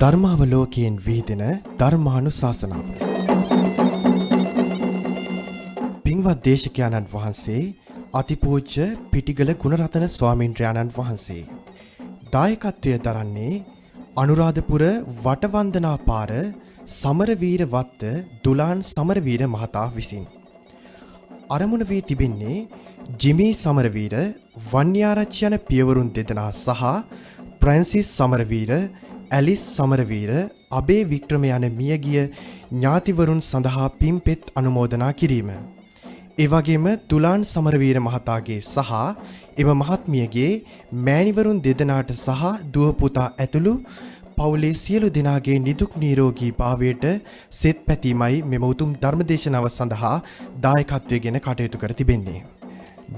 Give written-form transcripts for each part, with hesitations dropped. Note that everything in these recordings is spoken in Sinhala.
ධර්මාවලෝකයෙන් විහිදෙන ධර්මානුශාසනාව. පින්වත් දේශකයන්න් වහන්සේ අතිපූජ්‍ය පිටිගල ගුණරතන ස්වාමීන්ද්‍රයන්න් වහන්සේ. දායකත්වය දරන්නේ අනුරාධපුර වටවන්දනා පාර සමරවීර වත්ත දුලාන් සමරවීර මහතා විසින්. අරමුණ වී තිබෙන්නේ ජිමී සමරවීර, වන්‍යාරච්චි යන පියවරුන් දෙදෙනා සහ ප්‍රැන්සිස් සමරවීර, ඇලිස් සමරවීර, අබේ වික්‍රම යන මියගිය ඥාතිවරුන් සඳහා පින්පෙත් අනුමෝදනා කිරීම. ඒ වගේම දුලාන් සමරවීර මහතාගේ සහ එම මහත්මියගේ මෑණිවරුන් දෙදෙනාට සහ දුව පුතා ඇතුළු පවුලේ සියලු දෙනාගේ නිදුක් නිරෝගී භාවයට සෙත් පැතීමයි මෙම උතුම් ධර්මදේශනාව සඳහා දායකත්වයෙන් කටයුතු කර තිබෙන්නේ.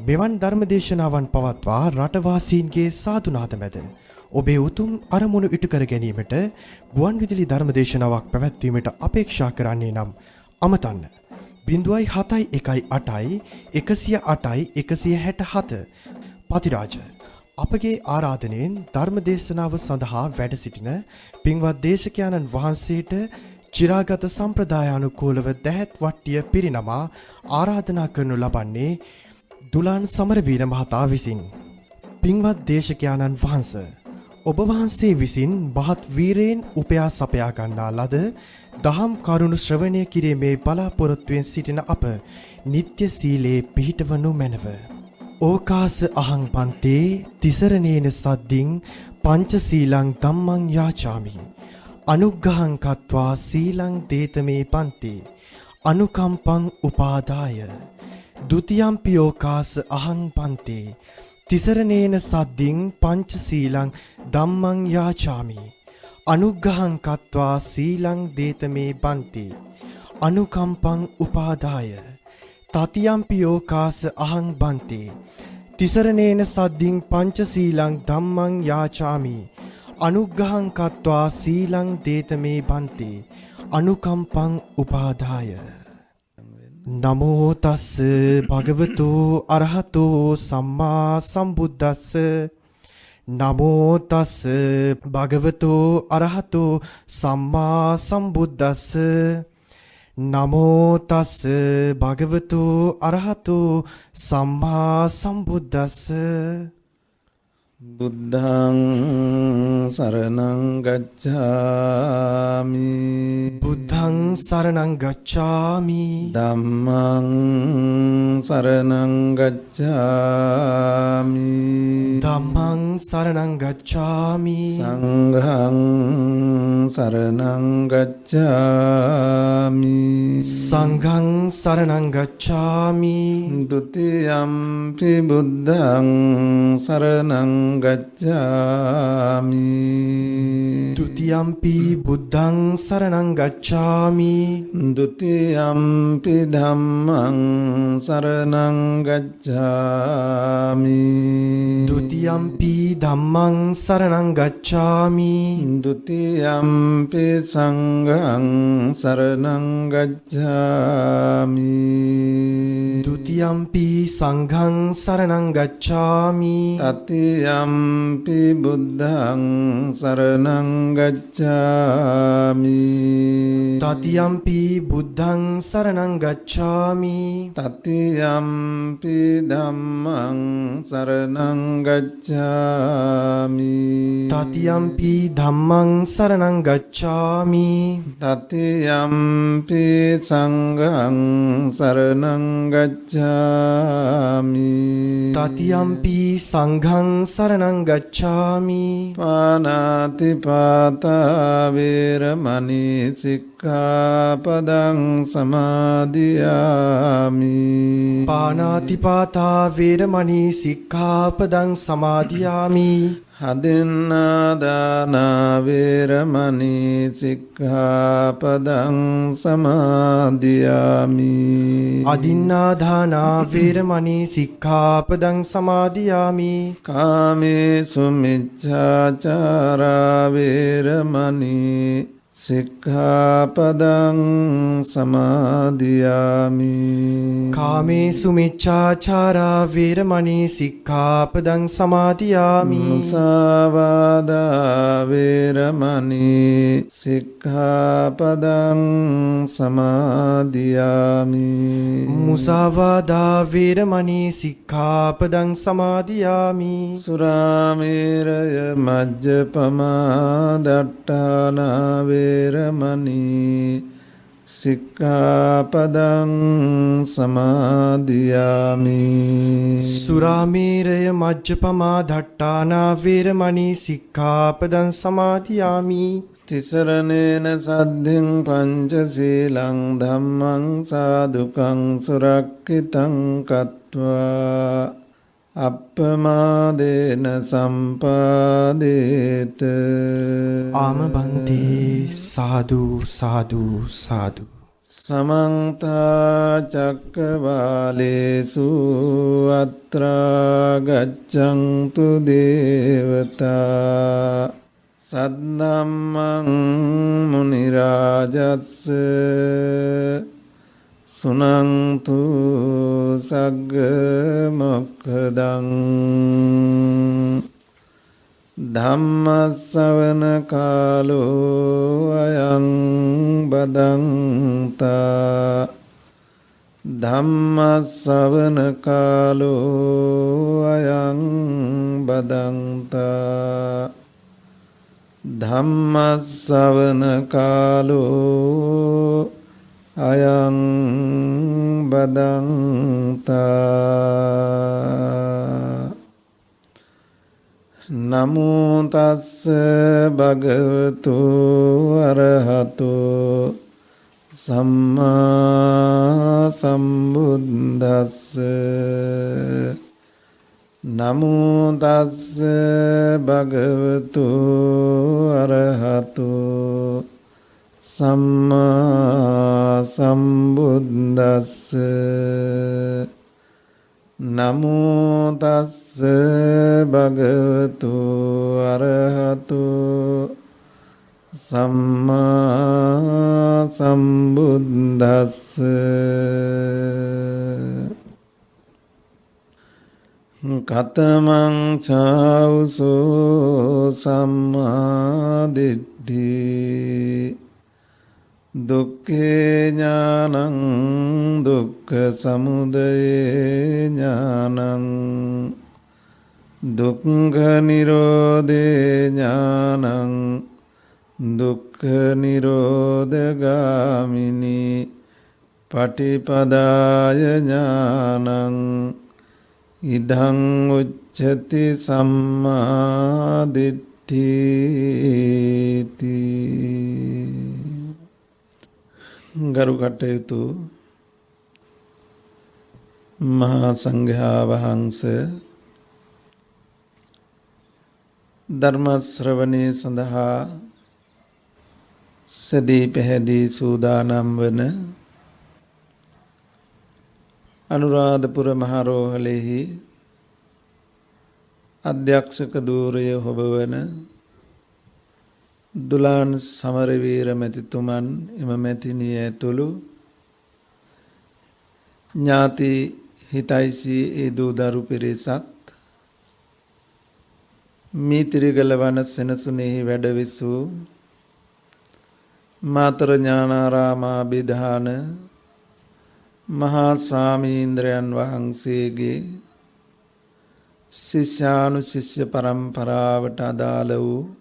මෙවන් ධර්මදේශනාවන් පවත්වා රටවාසීන්ගේ සාදුනාද මැද ඔබේ උතුම් අරමුණු ඉටු කර ගැනීමට ගුවන්විදුලි ධර්මදේශනාවක් පැවැත්වීමට අපේක්ෂා කරන්නේ නම් අමතන්න 0.71 108 167 පතිරාජ අපගේ ආරාධනෙන් ධර්මදේශනාව සඳහා වැඩ සිටින පින්වත් දේශකයන්න් වහන්සේට චිරාගත සම්ප්‍රදායානුකූලව දැහැත් වට්ටිය පිරිනමා ආරාධනා කරනු ලබන්නේ දුලාන් සමරවීර මහතා විසින්. පින්වත් දේශකයන්න් වහන්සේ, ඔබ වහන්සේ විසින් මහත් වීරයෙන් උපයා සපයා ගන්නා ලද දහම් කරුණු ශ්‍රවණය කිරීමේ බලාපොරොත්තුවෙන් සිටින අප නිත්‍ය සීලේ පිහිටවනු මැනව. ඕකාස අහං පන්තේ තිසරණේන සද්දින් පංචසීලං ධම්මං යාචාමි. අනුග්ගහං කତ୍වා සීලං දේතමේ පන්තේ අනුකම්පං උපාදාය. ဒ ුතියම්පි ඕකාස අහං පන්තේ තිසරණේන සද්දින් පංචසීලං ධම්මං යාචාමි. අනුග්ගහං කତ୍වා සීලං දේතමේ පන්තේ අනුකම්පං උපාදාය. තතියම්පි ඕකාස අහං බන්තේ තිසරණේන සද්දින් පංචසීලං ධම්මං යාචාමි. අනුග්ගහං කତ୍වා සීලං දේතමේ බන්තේ අනුකම්පං උපාදාය. නමෝ තස් භගවතු අරහතෝ සම්මා සම්බුද්දස්ස. නමෝ තස් භගවතු අරහතෝ සම්මා සම්බුද්දස්ස. නමෝ තස් භගවතු අරහතෝ සම්මා සම්බුද්දස්ස. බුද්ධං සරණං ගච්ඡාමි. බුද්ධං සරණං ගච්ඡාමි. ධම්මං සරණං ගච්ඡාමි. ධම්මං සරණං ගච්ඡාමි. සංඝං සරණං ගච්ඡාමි. සංඝං සරණං ගච්ඡාමි. ဒ ුතියම්පි බුද්ධං සරණං ගච්ඡාමි. ဒ ුතියම්පි බුද්ධං සරණං ගච්ඡාමි. ဒ ුතියම්පි ධම්මං සරණං ගච්ඡාමි. ဒ ුතියම්පි ධම්මං සරණං ගච්ඡාමි. ဒ ුතියම්පි සංඝං සරණං ගච්ඡාමි. ဒ ුතියම්පි සංඝං සරණං ගච්ඡාමි. තතියම්පි බුද්ධං සරණං ගච්ඡාමි. තතියම්පි බුද්ධං සරණං ගච්ඡාමි. තතියම්පි ධම්මං සරණං ගච්ඡාමි. තතියම්පි ධම්මං සරණං ගච්ඡාමි. තතියම්පි සංඝං සරණං ගච්ඡාමි. තතියම්පි සංඝං සරණං ගච්ඡාමි. පානාති පාතා වේරමණී සික්ඛාපදං සමාදියාමි. පාණාතිපාතා වේරමණී සික්ඛාපදං සමාදියාමි. හදින්නා දාන වේරමණී සික්ඛාපදං සමාදියාමි. අදින්නා දාන වේරමණී සික්ඛාපදං සමාදියාමි. කාමේසු මිච්ඡාචාරා වේරමණී සික්ඛාපදං සමාදියාමි. කාමේසු මිච්ඡාචාරා වේරමණී සික්ඛාපදං සමාදියාමි. මුසාවාදා වේරමණී සික්ඛාපදං සමාදියාමි. මුසාවාදා වේරමණී සික්ඛාපදං සමාදියාමි. සුරාමේරය මජ්ජපමා දට්ඨානා වේරමණී සික්ඛාපදං සමාදියාමි. සුරාමේරය මජ්ජපමා දට්ඨානා වේරමණී සික්ඛාපදං සමාදියාමි. තිසරණේන සද්ධින් පංචශීලං ධම්මං සාදුකං සුරක්ඛිතං කତ୍වා අප්පමාදේන සම්පාදේත. ආම බන්තේ සාදු සාදු සාදු. සමන්ත චක්කවාලේසු අත්‍රා ගච්ඡන්තු දේවතා සද්දම්මං මුනි රාජස්ස සුනන්තු සග්ග මොක්ඛදං. ධම්මස්සවන කාලෝ අයං බදන්තා. ධම්මස්සවන කාලෝ අයං බදන්තා. ධම්මස්සවන කාලෝ අයං බදන්තා. නමෝ තස්ස භගවතු අරහතෝ සම්මා සම්බුද්දස්ස. නමෝ තස්ස භගවතු අරහතෝ සම්මා සම්බුද්දස්ස. නමෝ තස්ස භගවතු අරහතෝ සම්මා සම්බුද්දස්ස. කතමං චෞසෝ සම්මා දිට්ඨි දුක්ඛේ ඥානං දුක්ඛ සමුදය ඥානං දුක්ඛ නිරෝධේ ඥානං දුක්ඛ නිරෝධගාමිනී පටිපදාය ඥානං ඉදං උච්චති සම්මා දිට්ඨිති. ගරු කටයුතු මහා සංඝයා වහන්සේ ධර්ම ශ්‍රවණේ සඳහා සදී පැහැදී සූදානම් වන අනුරාධපුර මහරෝහලෙහි අධ්‍යක්ෂක ධූරය හොබවන දුලාන් සමරවීර මැතිතුමන් එම මැතිනිය ඇතුළු ඥාති හිතයිසී ඒ දූ දරු පිරිසත් මීතිරිගල වන සෙනසුනේහි වැඩවිසූ මාතර ඥානාරාමාභිධාන මහා ස්වාමීන්ද්‍රයන් වහන්සේගේ ශිෂ්‍යානුශිෂ්‍ය පරම්පරාවට අදාළ වූ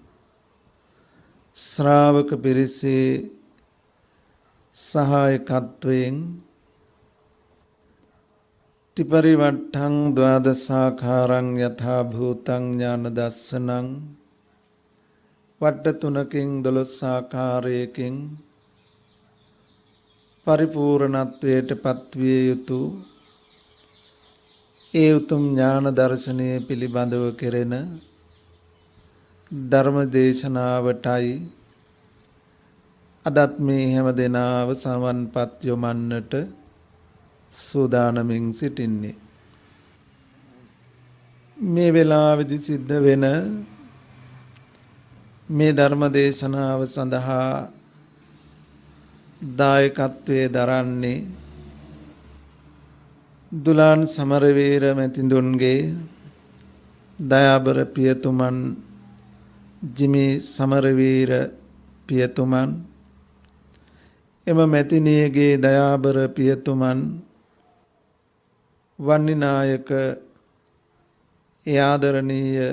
ශ්‍රාවක පිරිසේ සහායකත්වයෙන් තිපරිවට්ඨං ද්වාදසාකාරං යථා භූතං ඥාන දස්සනං වට්ට තුනකින් 12 ආකාරයකින් පරිපූර්ණත්වයට පත්විය යුතු ඒ උතුම් ඥාන දර්ශනය පිළිබඳව කෙරෙන ධර්ම දේශනාවටයි අදත් මේ හැම දෙනාව සමන්පත් යොමන්නට සූදානමින් සිටින්නේ. මේ වෙලාවේදී සිද්ධ වෙන මේ ධර්ම දේශනාව සඳහා දායකත්වයේ දරන්නේ දුලාන් සමරවීර මැතිඳුන්ගේ දයාබර පියතුමන් ජිමි සමරවීර පියතුමන් එම මැතිනියගේ දයාබර පියතුමන් වන්නිනායක ආදරණීය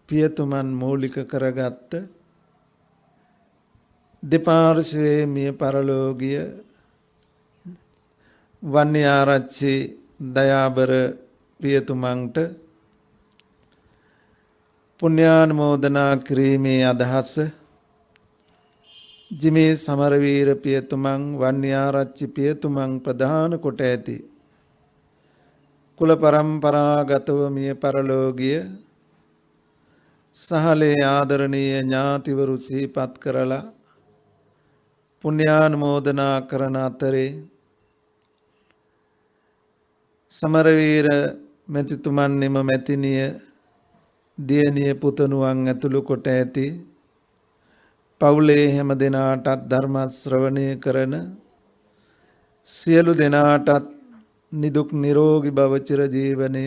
පියතුමන් මූලික කරගත්ත දෙපාර්ශ්වයේ මිය පරලෝකීය වන්නි ආරච්චි දයාබර පියතුමන්ට පුණ්‍යානුමෝදනා කිරීමේ අදහස ජිමි සමරවීර පියතුමන් වන්නි ආරච්චි පියතුමන් ප්‍රධාන කොට ඇති කුල පරම්පරාගතව මිය පරලෝකීය සහලේ ආදරණීය ඥාතිවරු සිහිපත් කරලා පුණ්‍යානුමෝදනා කරන අතරේ සමරවීර මැතිතුමන් එම මැතිනිය දියණිය පුතණුවන් ඇතුළු කොට ඇති පවුලේ හැම දෙනාටත් ධර්ම ශ්‍රවණය කරන සියලු දෙනාටත් නිදුක් නිරෝගී භව චිර ජීවනය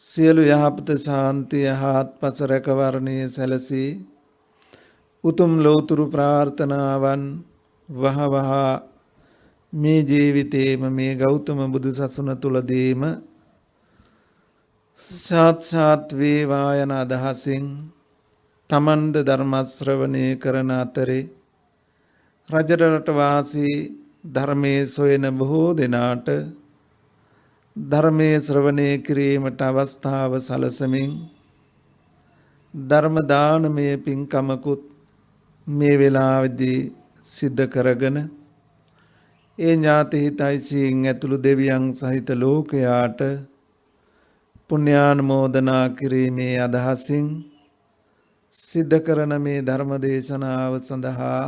සියලු යහපත ශාන්තිය හාත්පස රැකවරණයේ සැලසී උතුම් ලෝතුරු ප්‍රාර්ථනාවන් වහවහ මේ ජීවිතේම මේ ගෞතම බුදු සසුන තුලදීම සාත්සාත් වේවා යන අදහසින් තමන්ද ධර්ම ශ්‍රවණය කරන අතරේ රජරට වාසී ධර්මයේ සොයන බොහෝ දෙනාට ධර්මයේ ශ්‍රවණය කිරීමට අවස්ථාව සලසමින් ධර්ම දානමය පින්කමකුත් මේ වෙලාවේදී සිද්ධ කරගෙන ඒ ඥාති හිතයිසින් ඇතුළු දෙවියන් සහිත ලෝකයාට පුණ්‍යානුමෝදනා කිරීමේ අදහසින් සිද්ධ කරන මේ ධර්ම දේශනාව සඳහා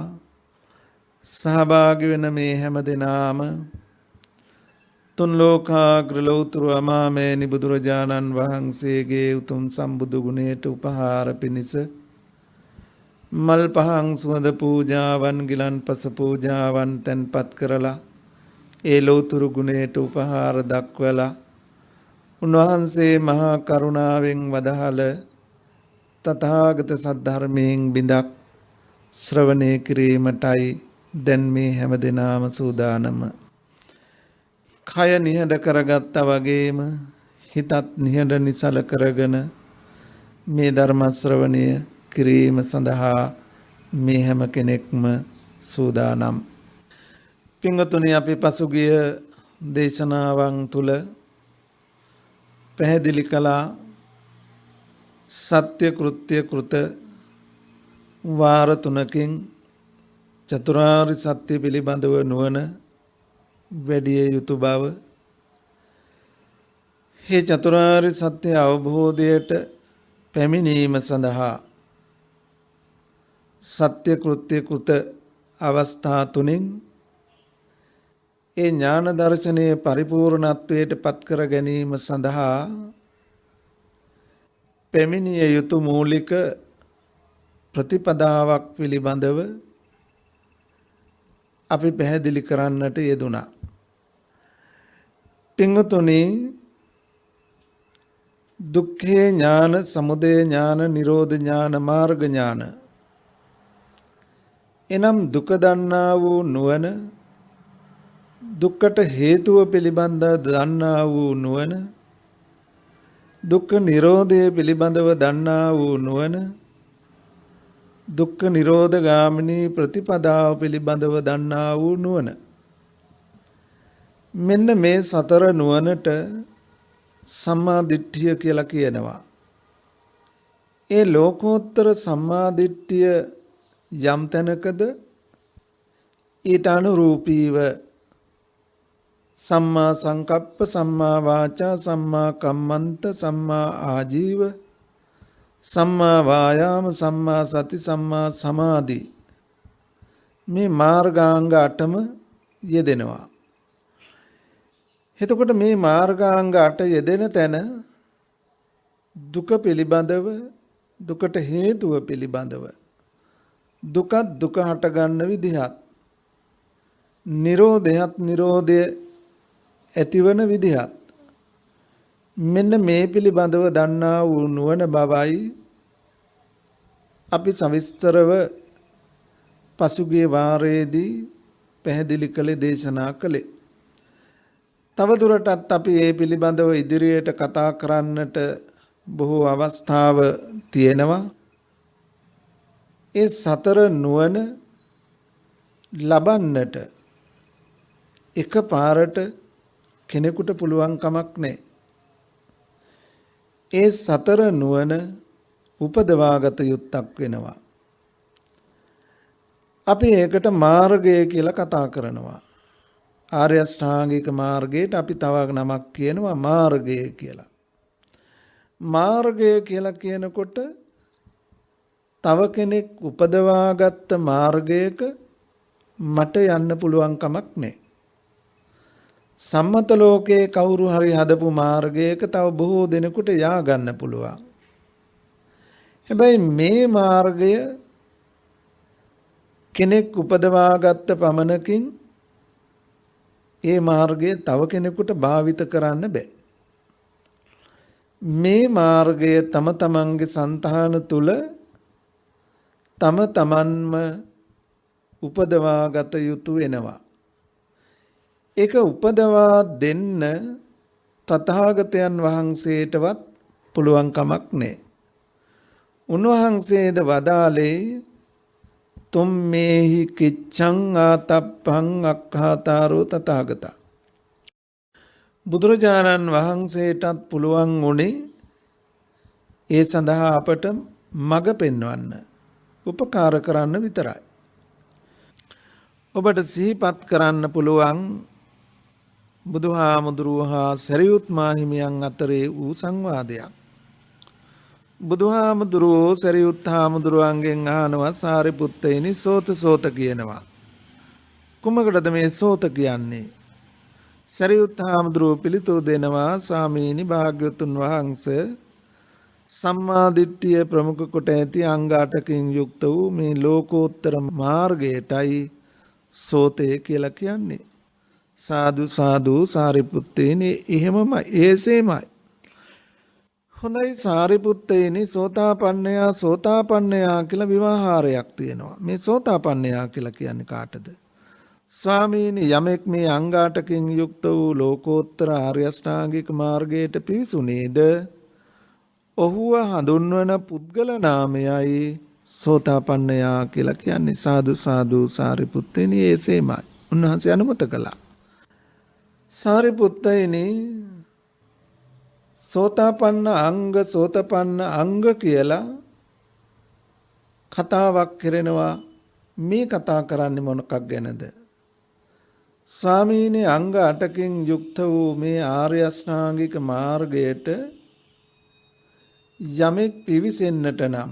සහභාගී වෙන මේ හැම දෙනාම තුන් ලෝකාග්‍ර ලෞතුරු අමාමෑණි බුදුරජාණන් වහන්සේගේ උතුම් සම්බුදු ගුණයට උපහාර පිණිස මල් පහන් සුවඳ පූජාවන් ගිලන්පස පූජාවන් තැන්පත් කරලා ඒ ලෞතුරු ගුණයට උපහාර දක්වලා උන්වහන්සේ මහා කරුණාවෙන් වදාළ තථාගත සද්ධර්මයෙන් බිඳක් ශ්‍රවණය කිරීමටයි දැන් මේ හැම දිනම සූදානම. කය නිහඬ කරගත්තා වගේම හිතත් නිහඬ නිසල කරගෙන මේ ධර්ම ශ්‍රවණය කිරීම සඳහා මේ හැම කෙනෙක්ම සූදානම්. පින්වතුනි, අපි පසුගිය දේශනාවන් තුල පැහැදිලි කළා සත්‍ය කෘත්‍ය කෘත වාර තුනකින් චතුරාර්ය සත්‍ය පිළිබඳව නුවණ වැඩි යුතු බව. මේ චතුරාර්ය සත්‍ය අවබෝධයට පැමිණීම සඳහා සත්‍ය කෘත්‍ය කෘත අවස්ථා තුنين ඒ ඥාන දර්ශනයේ පරිපූර්ණත්වයට පත් කර ගැනීම සඳහා පැමිණිය යුතු මූලික ප්‍රතිපදාවක් පිළිබඳව අපි පැහැදිලි කරන්නට යෙදුණා. පින්වතුනි, දුක්ඛේ ඥාන, සමුදය ඥාන, නිරෝධ ඥාන, මාර්ග ඥාන. එනම් දුක දන්නා වූ නුවණ, දුක්කට හේතුව පිළිබඳ දන්නා වූ නුවණ, දුක්ඛ නිරෝධය පිළිබඳව දන්නා වූ නුවණ, දුක්ඛ නිරෝධ ගාමිනී ප්‍රතිපදාව පිළිබඳව දන්නා වූ නුවණ. මෙන්න මේ සතර නුවණට සම්මා දිට්ඨිය කියලා කියනවා. ඒ ලෝකෝත්තර සම්මා දිට්ඨිය යම් තැනකද ඊට අනුරූපීව සම්මා සංකප්ප, සම්මා වාචා, සම්මා කම්මන්ත, සම්මා ආජීව, සම්මා වායාම, සම්මා සති, සම්මා සමාධි, මේ මාර්ගාංග 8ම යෙදෙනවා. එතකොට මේ මාර්ගාංග 8 යෙදෙන තැන දුක පිළිබඳව, දුකට හේතුව පිළිබඳව, දුක හට ගන්න විදිහත්, නිරෝධයත් නිරෝධය ඇතිවන විදිහත් මෙන්න මේ පිළිබඳව දන්නා වූ නුවණ බවයි අපි සවිස්තරව පසුගිය වාරයේදී පැහැදිලි කළේ දේශනා කළේ. තවදුරටත් අපි ඒ පිළිබඳව ඉදිරියට කතා කරන්නට බොහෝ අවස්ථාව තියෙනවා. ඒ සතර නුවණ ලබන්නට එක පාරට කෙනෙකුට පුළුවන් කමක් නැහැ. ඒ සතර නුවණ උපදවාගත යුත්තක් වෙනවා. අපි ඒකට මාර්ගය කියලා කතා කරනවා. ආර්ය අෂ්ටාංගික මාර්ගයට අපි තව නමක් කියනවා මාර්ගය කියලා. මාර්ගය කියලා කියනකොට තව කෙනෙක් උපදවාගත්ත මාර්ගයක මට යන්න පුළුවන් කමක් නැහැ. සම්මත ලෝකයේ කවුරු හරි හදපු මාර්ගයක තව බොහෝ දෙනෙකුට යා ගන්න පුළුවන්. හැබැයි මේ මාර්ගය කෙනෙක් උපදවාගත්ත පමණකින් ඒ මාර්ගය තව කෙනෙකුට භාවිත කරන්න බෑ. මේ මාර්ගය තම තමන්ගේ సంతාන තුල තම තමන්ම උපදවාගත යුතු වෙනවා. ඒක උපදවා දෙන්න තථාගතයන් වහන්සේටවත් පුළුවන් කමක් නැහැ. උන්වහන්සේද වදාළේ තුම්මේහි කිච්ඡං ආතප්පං අක්ඛාතාරෝ තථාගතා. බුදුරජාණන් වහන්සේටත් පුළුවන් උනේ ඒ සඳහා අපට මඟ පෙන්වන්න, උපකාර කරන්න විතරයි. ඔබට සිහිපත් කරන්න පුළුවන් බුදුහාමුදුරුවෝ හා සරියුත් මාහිමියන් අතරේ වූ සංවාදයක්. බුදුහාමුදුරුවෝ සරියුත් හාමුදුරුවන්ගෙන් අහනවා සාරිපුත්තයිනි සෝත කියනවා. කුමකටද මේ සෝත කියන්නේ? සරියුත් හාමුදුරුවෝ පිළිතුරු දෙනවා ස්වාමීනි භාග්‍යවතුන් වහන්සේ සම්මා දිට්ඨිය ප්‍රමුඛ කොට ඇති අංග 8කින් යුක්ත වූ මේ ලෝකෝත්තර මාර්ගයටයි සෝතය කියලා කියන්නේ. සාදු සාදු සාරිපුත්තේනි එහෙමමයි ඒසේමයි. හොඳයි සාරිපුත්තේනි සෝතාපන්නයා කියලා විවාහාරයක් තියෙනවා. මේ සෝතාපන්නයා කියලා කියන්නේ කාටද? ස්වාමීනි යමෙක් මේ අංග 8කින් යුක්ත වූ ලෝකෝත්තර ආර්ය අෂ්ටාංගික මාර්ගයට පිවිසුනේද ඔහුව හඳුන්වන පුද්ගල නාමයයි සෝතාපන්නයා කියලා කියන්නේ. සාදු සාදු සාරිපුත්තේනි ඒසේමයි. උන්වහන්සේ අනුමත කළා. සාරිපුත්තයිනි සෝතාපන්න අංග කියලා කතාවක් කරනවා. මේ කතා කරන්නේ මොනකක් ගැනද? ස්වාමීනි අංග 8කින් යුක්ත වූ මේ ආර්ය අෂ්ටාංගික මාර්ගයට යමෙක් පිවිසෙන්නට නම්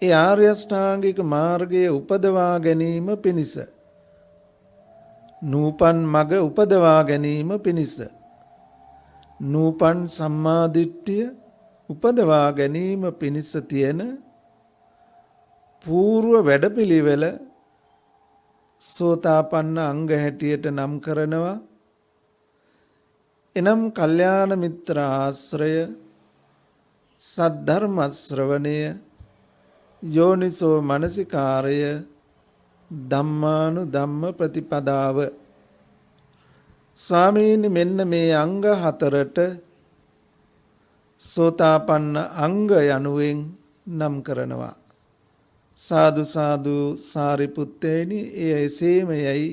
ඒ ආර්ය අෂ්ටාංගික මාර්ගයේ උපදවා ගැනීම පිණිස නූපන් මග උපදවා ගැනීම පිණිස නූපන් සම්මාදිට්ඨිය උපදවා ගැනීම පිණිස තියෙන పూర్ව වැඩපිළිවෙල සෝතාපන්න අංග හැටියට නම් කරනවා. එනම් කල්යාණ මිත්‍ර ආශ්‍රය, සද්ධර්ම ශ්‍රවණය, යෝනිසෝ මනසිකාරය, ධම්මානුධම්ම ප්‍රතිපදාව. ස්වාමීනි මෙන්න මේ අංග 4ට සෝතාපන්න අංග යනුවෙන් නම් කරනවා. සාදු සාදු සාරිපුත්තේනි එසේම යයි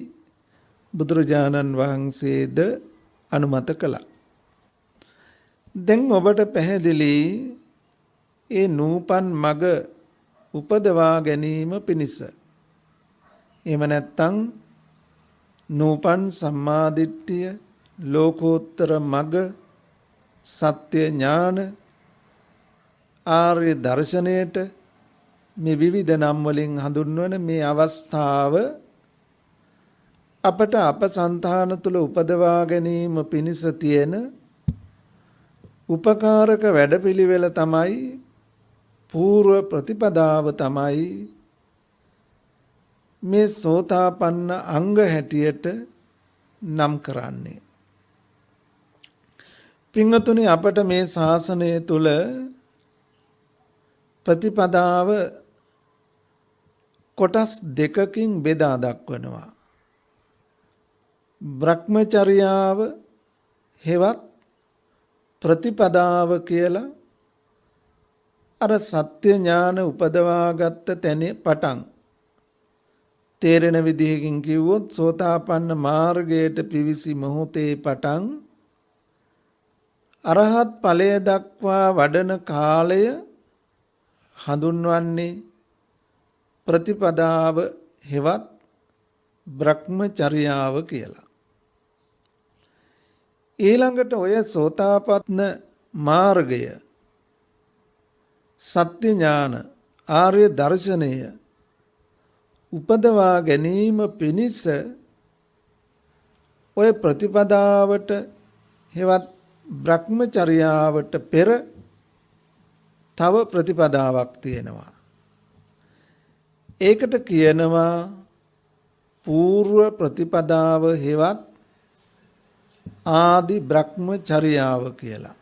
බුදුරජාණන් වහන්සේද අනුමත කළා. දැන් ඔබට පැහැදිලි ඒ නූපන් මග උපදවා ගැනීම පිණිස. එහෙම නැත්නම් නූපන් සම්මාදිට්ඨිය, ලෝකෝත්තර මග, සත්‍ය ඥාන, ආර්ය දර්ශනයට මේ විවිධ නම් වලින් හඳුන්වන මේ අවස්ථාව අපට අපසන්තාන තුල උපදවා ගැනීම පිණිස තියෙන උපකාරක වැඩපිළිවෙල තමයි, పూర్ව ප්‍රතිපදාව තමයි මේ සෝතාපන්න අංග හැටියට නම් කරන්නේ. පින්වතුනි අපට මේ ශාසනය තුල ප්‍රතිපදාව කොටස් දෙකකින් බෙදා දක්වනවා. බ්‍රහ්මචර්යාව හෙවත් ප්‍රතිපදාව කියලා අර සත්‍ය ඥාන උපදවාගත්ත තැනේ පටන් තේරෙන විදිහකින් කිව්වොත් සෝතාපන්න මාර්ගයට පිවිසි මොහොතේ පටන් අරහත් ඵලය දක්වා වඩන කාලය හඳුන්වන්නේ ප්‍රතිපදාව හෙවත් බ්‍රහ්මචර්යාව කියලා. ඊළඟට ඔය සෝතාපන්න මාර්ගය සත්‍ය ඥාන ආර්ය දර්ශනය උපදවා ගැනීම පිණිස ඔය ප්‍රතිපදාවට හෙවත් බ්‍රහ්මචර්යාවට පෙර තව ප්‍රතිපදාවක් තියෙනවා. ඒකට කියනවා పూర్ව ප්‍රතිපදාව හෙවත් ආදි බ්‍රහ්මචර්යාව කියලා.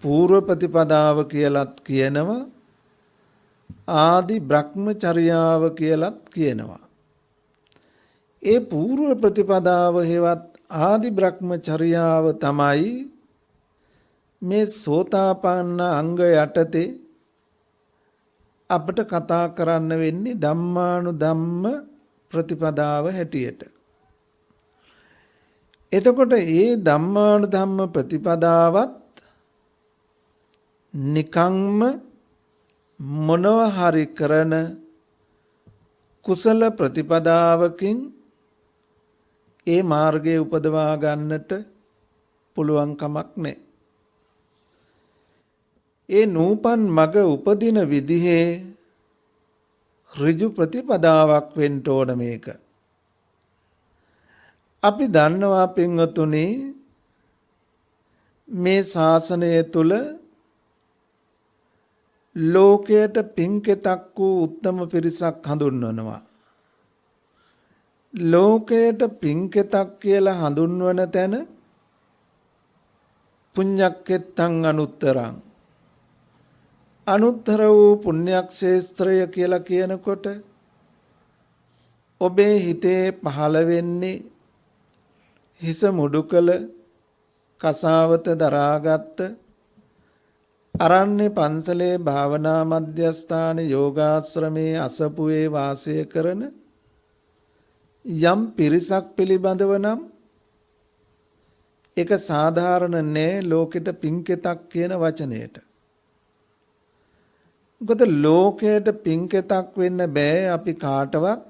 పూర్ව ප්‍රතිපදාව කියලත් කියනවා ආදි බ්‍රහ්මචර්යාව කියලත් කියනවා. ඒ పూర్ව ප්‍රතිපදාව හෙවත් ආදි බ්‍රහ්මචර්යාව තමයි මේ සෝතාපන්න අංග යටතේ අපිට කතා කරන්න වෙන්නේ ධම්මානුධම්ම ප්‍රතිපදාව හැටියට. එතකොට මේ ධම්මානුධම්ම ප්‍රතිපදාවත් නිකම්ම මොනව හරි කරන කුසල ප්‍රතිපදාවකින් ඒ මාර්ගයේ උපදවා ගන්නට පුළුවන් කමක් නැහැ. ඒ නූපන් මග උපදින විදිහේ ඍජු ප්‍රතිපදාවක් වෙන්න ඕන මේක. අපි දන්නවා පින්වතුනි මේ ශාසනය තුල ලෝකයට පින්කෙතක් වූ උත්තම පිරිසක් හඳුන්වනවා. ලෝකයට පින්කෙතක් කියලා හඳුන්වන තැන පුඤ්ඤක්කෙත්තං අනුත්තරං අනුත්තර වූ පුණ්‍යක්ෂේත්‍රය කියලා කියනකොට ඔබේ හිතේ පහළ වෙන්නේ හිස මුඩු කළ කසාවත දරාගත්ත අරණ්‍ය පන්සලේ භාවනා මධ්‍යස්ථාන යෝගාශ්‍රමේ අසපුවේ වාසය කරන යම් පිරිසක් පිළිබඳව නම් ඒක සාධාරණ නෑ ලෝකෙට පින්කෙතක් කියන වචනයට. මොකද ලෝකයට පින්කෙතක් වෙන්න බෑ අපි කාටවත්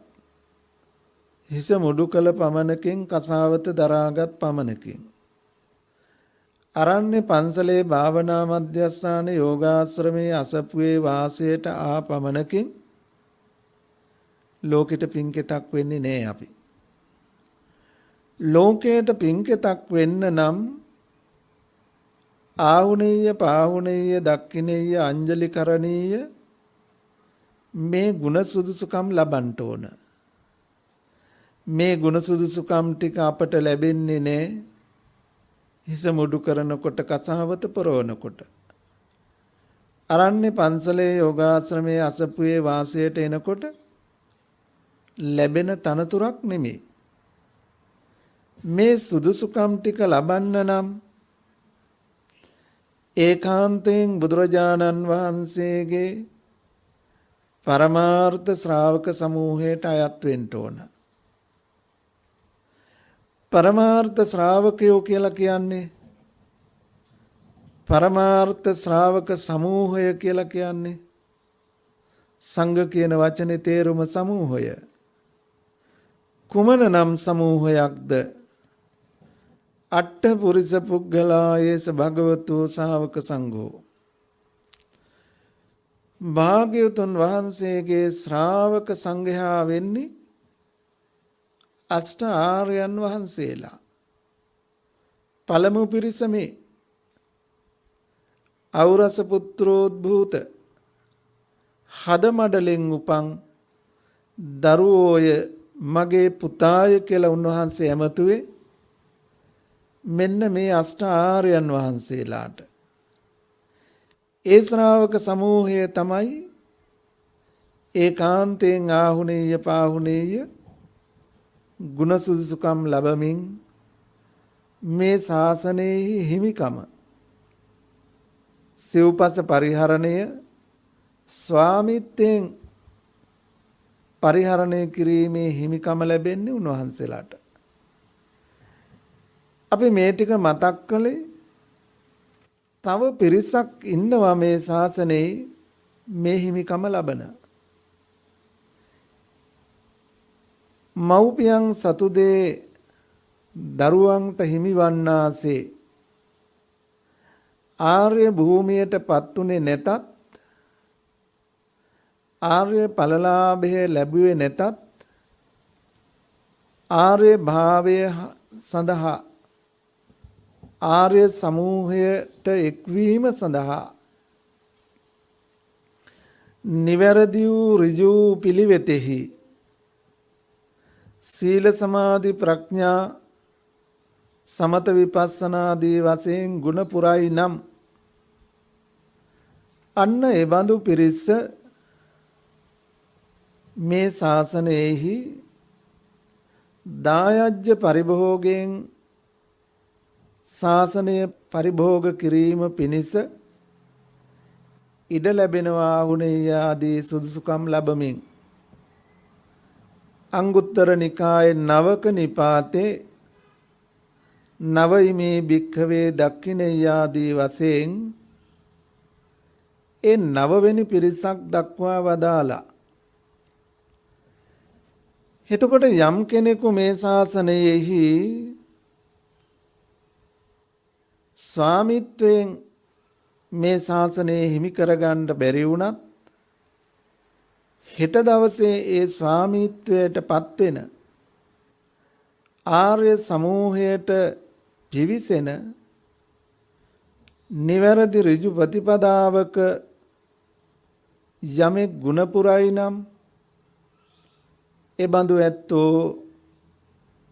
හිස මුඩු කළ පමණකින් කසාවත දරාගත් පමණකින්. අරණ්‍ය පන්සලේ භාවනා මධ්‍යස්ථාන යෝගාශ්‍රමේ අසපුවේ වාසයට ආ පමණකින් ලෝකෙට පින්කෙතක් වෙන්නේ නෑ අපි. ලෝකයට පින්කෙතක් වෙන්න නම් ආහුනේය පාහුනේය දක්ඛිනේය අංජලි කරණීය මේ ගුණ සුදුසුකම් ලබන්න ඕන. මේ ගුණ සුදුසුකම් ටික අපට ලැබෙන්නේ නෑ හිස මුඩු කරනකොට කසාවත පොරවනකොට. අරණ්‍ය පන්සලේ යෝගාශ්‍රමයේ අසපුවේ වාසයට එනකොට ලැබෙන තනතුරක් නෙමෙයි. මේ සුදුසුකම් ටික ලබන්න නම් ඒකාන්තයෙන් බුදුරජාණන් වහන්සේගේ පරමාර්ථ ශ්‍රාවක සමූහයට අයත් වෙන්න ඕන. පරමාර්ථ ශ්‍රාවකයෝ කියලා කියන්නේ පරමාර්ථ ශ්‍රාවක සමූහය කියලා කියන්නේ සංඝ කියන වචනේ තේරුම සමූහය. කුමන නම් සමූහයක්ද? අට්ඨ පුරිස පුග්ගලායේස භගවතු ශාවක සංඝෝ. භාග්‍යවතුන් වහන්සේගේ ශ්‍රාවක සංඝයා වෙන්නේ අෂ්ට ආර්යයන් වහන්සේලා. පළමු පිරිස මේ ඖරස පුත්‍රෝද්භූත හදමඩලෙන් උපන් දරුවෝය මගේ පුතාය කියලා උන්වහන්සේ ඇමතුවේ මෙන්න මේ අෂ්ට ආර්යයන් වහන්සේලාට. ඒ ශ්‍රාවක සමූහය තමයි ඒකාන්තයෙන් ආහුනේය පාහුනේය ගුණ සුදුසුකම් ලැබමින් මේ ශාසනයෙහි හිමිකම සිව්පස පරිහරණය ස්වාමිත්වයෙන් පරිහරණය කිරීමේ හිමිකම ලැබෙන්නේ උන්වහන්සේලාට. අපි මේ ටික මතක් කළේ තව පිරිසක් ඉන්නවා මේ ශාසනයේ මේ හිමිකම ලබන. මව්පියන් සතු දේ දරුවන්ට හිමිවන්නාසේ ආර්ය භූමියට පත්ුනේ නැතත් ආර්ය ඵලලාභය ලැබුවේ නැතත් ආර්ය භාවය සඳහා ආර්ය සමූහයට එක්වීම සඳහා නිවැරදි වූ ඍජු පිළිවෙතෙහි සීල සමාධි ප්‍රඥා සමත විපස්සනාදී වශයෙන් ගුණ පුරයි නම් අන්න ඒ බඳු පිරිස මේ ශාසනයෙහි දායජ්‍ය පරිභෝගයෙන් ශාසනය පරිභෝග කිරීම පිණිස ඉඩ ලැබෙනවා වුණේ ආදී සුදුසුකම් ලැබමින් අංගුත්තර නිකායේ නවක නිපාතේ නවයිමේ භික්ඛවේ දක්ඛිනේයාදී වශයෙන් ඒ නවවෙනි පිරිසක් දක්වා වදාලා. එතකොට යම් කෙනෙකු මේ ශාසනයෙහි ස්වාමිත්වයෙන් මේ ශාසනය හිමි කරගන්න බැරි වුණත් හෙට දවසේ ඒ ස්වාමිත්වයට පත්වෙන ආර්ය සමූහයට පිවිසෙන නිවැරදි ඍජු ප්‍රතිපදාවක යමෙක් ගුණ පුරයි නම් ඒ බඳු ඇත්තෝ